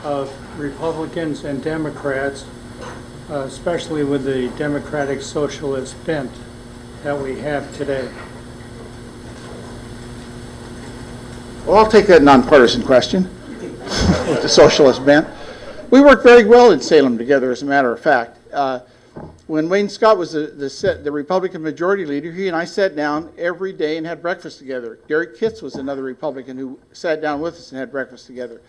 of Republicans and Democrats, especially with the democratic socialist bent that we have today? Well, I'll take that nonpartisan question with the socialist bent. We worked very well in Salem together, as a matter of fact. When Wayne Scott was the Republican majority leader, he and I sat down every day and had breakfast together. Derek Kitts was another Republican who sat down with us and had breakfast together.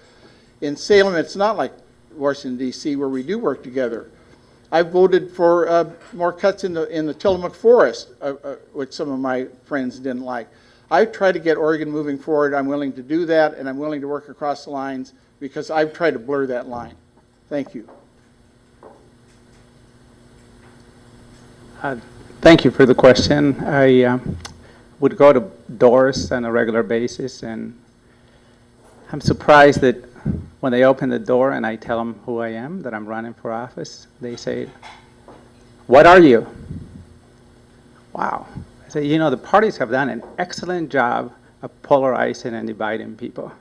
In Salem, it's not like Washington, D.C., where we do work together. I voted for more cuts in the Tillamook Forest, which some of my friends didn't like. I tried to get Oregon moving forward. I'm willing to do that, and I'm willing to work across the lines because I've tried to blur that line. Thank you. Thank you for the question. I would go to doors on a regular basis, and I'm surprised that when they open the door and I tell them who I am, that I'm running for office, they say, "What are you?" Wow. I say, you know, the parties have done an excellent job of polarizing and dividing people.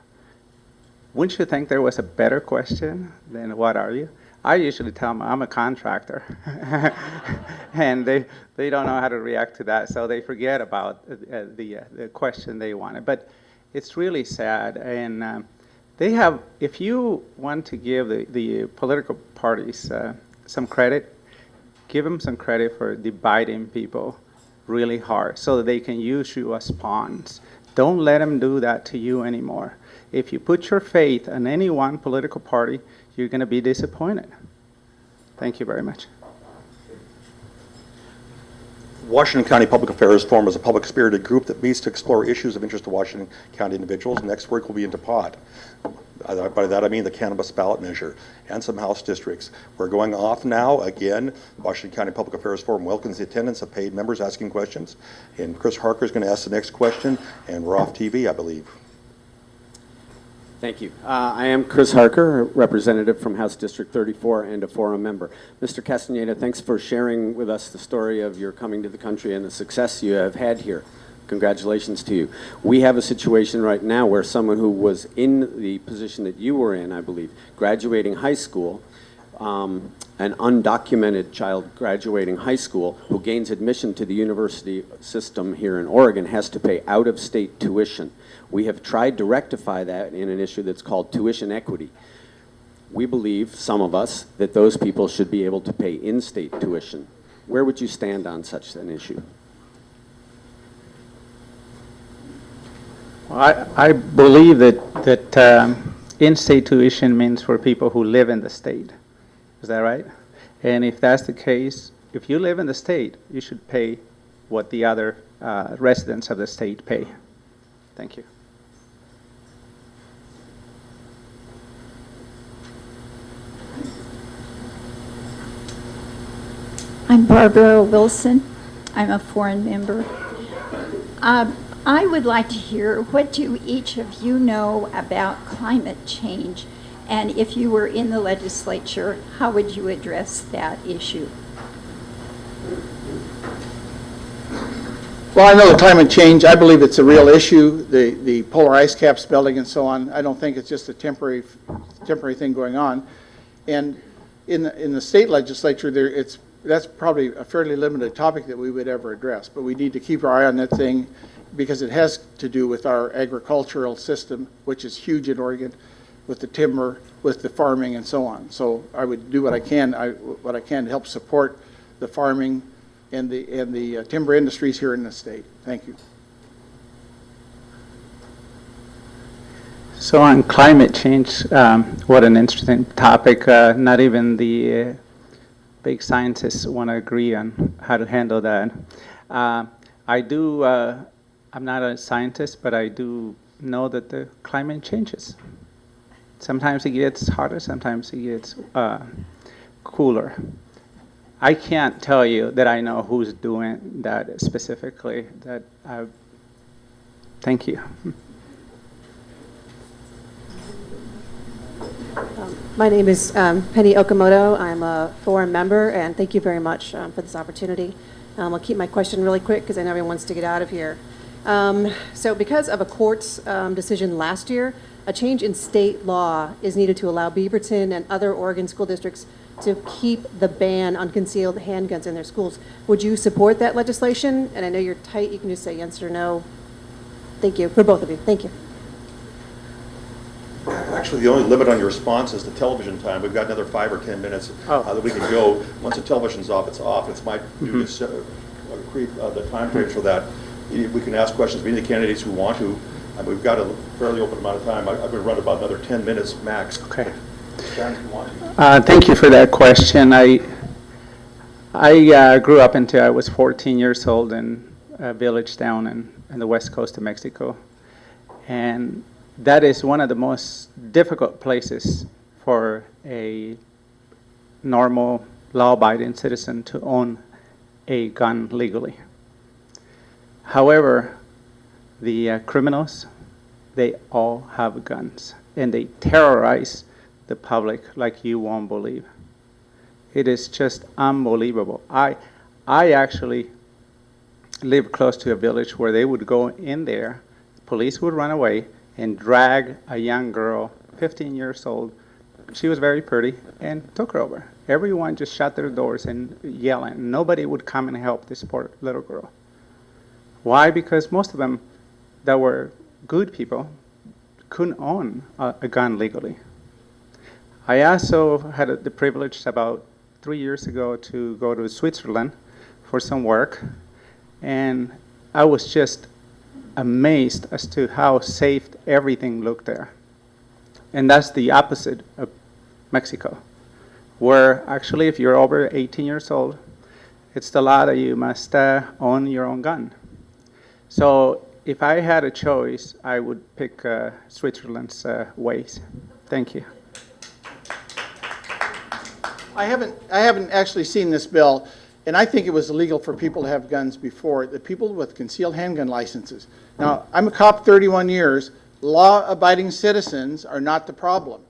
Wouldn't you think there was a better question than "What are you?" I usually tell them I'm a contractor, and they don't know how to react to that, so they forget about the question they wanted. But it's really sad, and they have. If you want to give the political parties some credit, give them some credit for dividing people really hard, so that they can use you as pawns. Don't let them do that to you anymore. If you put your faith in any one political party, you're going to be disappointed. Thank you very much. Washington County Public Affairs Forum is a public-spirited group that meets to explore issues of interest to Washington County individuals. Next week will be into pot. By that I mean the cannabis ballot measure and some House districts. We're going off now. Again, Washington County Public Affairs Forum welcomes the attendance of paid members asking questions. And Chris Harker is going to ask the next question, and we're off TV, I believe. Thank you. I am Chris Harker, representative from House District 34 and a forum member. Mr. Castaneda, thanks for sharing with us the story of your coming to the country and the success you have had here. Congratulations to you. We have a situation right now where someone who was in the position that you were in, I believe, graduating high school, an undocumented child graduating high school who gains admission to the university system here in Oregon has to pay out-of-state tuition. We have tried to rectify that in an issue that's called tuition equity. We believe, some of us, that those people should be able to pay in-state tuition. Where would you stand on such an issue? Well, I believe that in-state tuition means for people who live in the state. Is that right? And if that's the case, if you live in the state, you should pay what the other residents of the state pay. Thank you. I'm Barbara Wilson. I'm a foreign member. I would like to hear, what do each of you know about climate change? And if you were in the legislature, how would you address that issue? Well, I know the climate change. I believe it's a real issue, the polar ice caps melting and so on. I don't think it's just a temporary thing going on. And in the state legislature, that's probably a fairly limited topic that we would ever address. But we need to keep our eye on that thing because it has to do with our agricultural system, which is huge in Oregon, with the timber, with the farming, and so on. So I would do what I can to help support the farming and the timber industries here in the state. Thank you. So on climate change, what an interesting topic. Not even the big scientists want to agree on how to handle that. I do, I'm not a scientist, but I do know that the climate changes. Sometimes it gets hotter, sometimes it gets cooler. I can't tell you that I know who's doing that specifically. Thank you. My name is Penny Okamoto. I'm a forum member, and thank you very much for this opportunity. I'll keep my question really quick because I know everyone wants to get out of here. So because of a court's decision last year, a change in state law is needed to allow Beaverton and other Oregon school districts to keep the ban on concealed handguns in their schools. Would you support that legislation? And I know you're tight. You can just say yes or no. Thank you. For both of you. Thank you. Actually, the only limit on your response is the television time. We've got another 5 or 10 minutes that we can go. Once the television's off, it's off. It's my duty to create the time frame for that. We can ask questions of any of the candidates who want to. We've got a fairly open amount of time. I'm going to run about another 10 minutes max. Okay. Sharon, if you want to. Thank you for that question. I grew up until I was 14 years old in a village down in the west coast of Mexico. And that is one of the most difficult places for a normal, law-abiding citizen to own a gun legally. However, the criminals, they all have guns, and they terrorize the public like you won't believe. It is just unbelievable. I actually live close to a village where they would go in there, police would run away, and drag a young girl, 15 years old. She was very pretty, and took her over. Everyone just shut their doors and yelling. Nobody would come and help this poor little girl. Why? Because most of them that were good people couldn't own a gun legally. I also had the privilege about 3 years ago to go to Switzerland for some work, and I was just amazed as to how safe everything looked there. And that's the opposite of Mexico, where actually if you're over 18 years old, it's the law that you must own your own gun. So if I had a choice, I would pick Switzerland's ways. Thank you. I haven't actually seen this bill, and I think it was illegal for people to have guns before, the people with concealed handgun licenses. Now, I'm a cop 31 years. Law-abiding citizens are not the problem.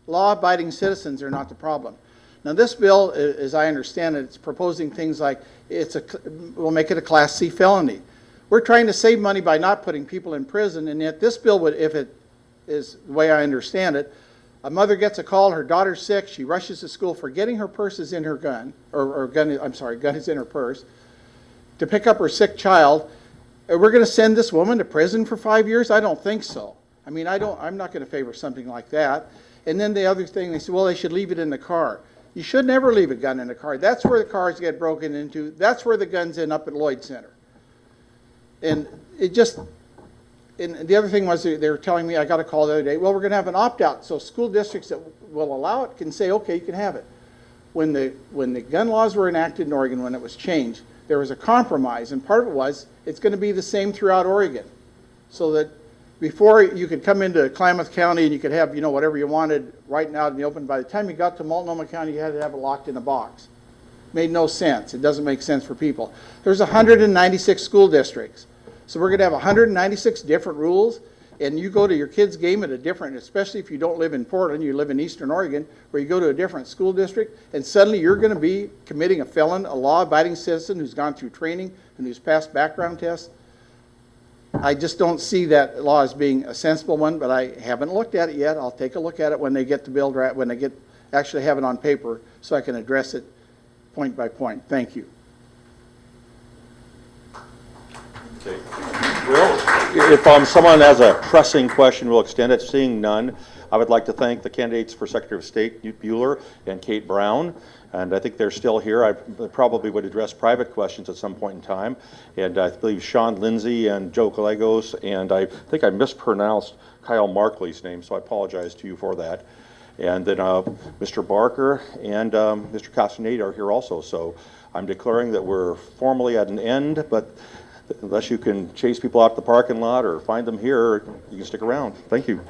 Law-abiding citizens are not the problem. Now, this bill, as I understand it, it's proposing things like we'll make it a Class C felony. We're trying to save money by not putting people in prison, and yet this bill would, if it is the way I understand it, a mother gets a call, her daughter's sick, she rushes to school, forgetting her purse is in her gun, gun is in her purse, to pick up her sick child. We're going to send this woman to prison for 5 years? I don't think so. I mean, I'm not going to favor something like that. And then the other thing, they say, well, they should leave it in the car. You should never leave a gun in the car. That's where the cars get broken into. That's where the guns end up at Lloyd Center. And it just, and the other thing was they were telling me, I got a call the other day, well, we're going to have an opt-out. So school districts that will allow it can say, okay, you can have it. When the gun laws were enacted in Oregon, when it was changed, there was a compromise, and part of it was it's going to be the same throughout Oregon, so that before you could come into Klamath County and you could have, whatever you wanted right out in the open. By the time you got to Multnomah County, you had to have it locked in a box. Made no sense. It doesn't make sense for people. There's 196 school districts, so we're going to have 196 different rules. And you go to your kid's game at a different, especially if you don't live in Portland, you live in Eastern Oregon, where you go to a different school district, and suddenly you're going to be committing a felon, a law-abiding citizen who's gone through training and who's passed background tests. I just don't see that law as being a sensible one, but I haven't looked at it yet. I'll take a look at it when they get the bill, when they actually have it on paper, so I can address it point by point. Thank you. Okay. Well, if someone has a pressing question, we'll extend it. Seeing none, I would like to thank the candidates for Secretary of State, Newt Buehler and Kate Brown. And I think they're still here. I probably would address private questions at some point in time. And I believe Sean Lindsay and Joe Gallegos, and I think I mispronounced Kyle Markley's name, so I apologize to you for that. And then Mr. Barker and Mr. Castaneda are here also, so I'm declaring that we're formally at an end, but unless you can chase people out the parking lot or find them here, you can stick around. Thank you.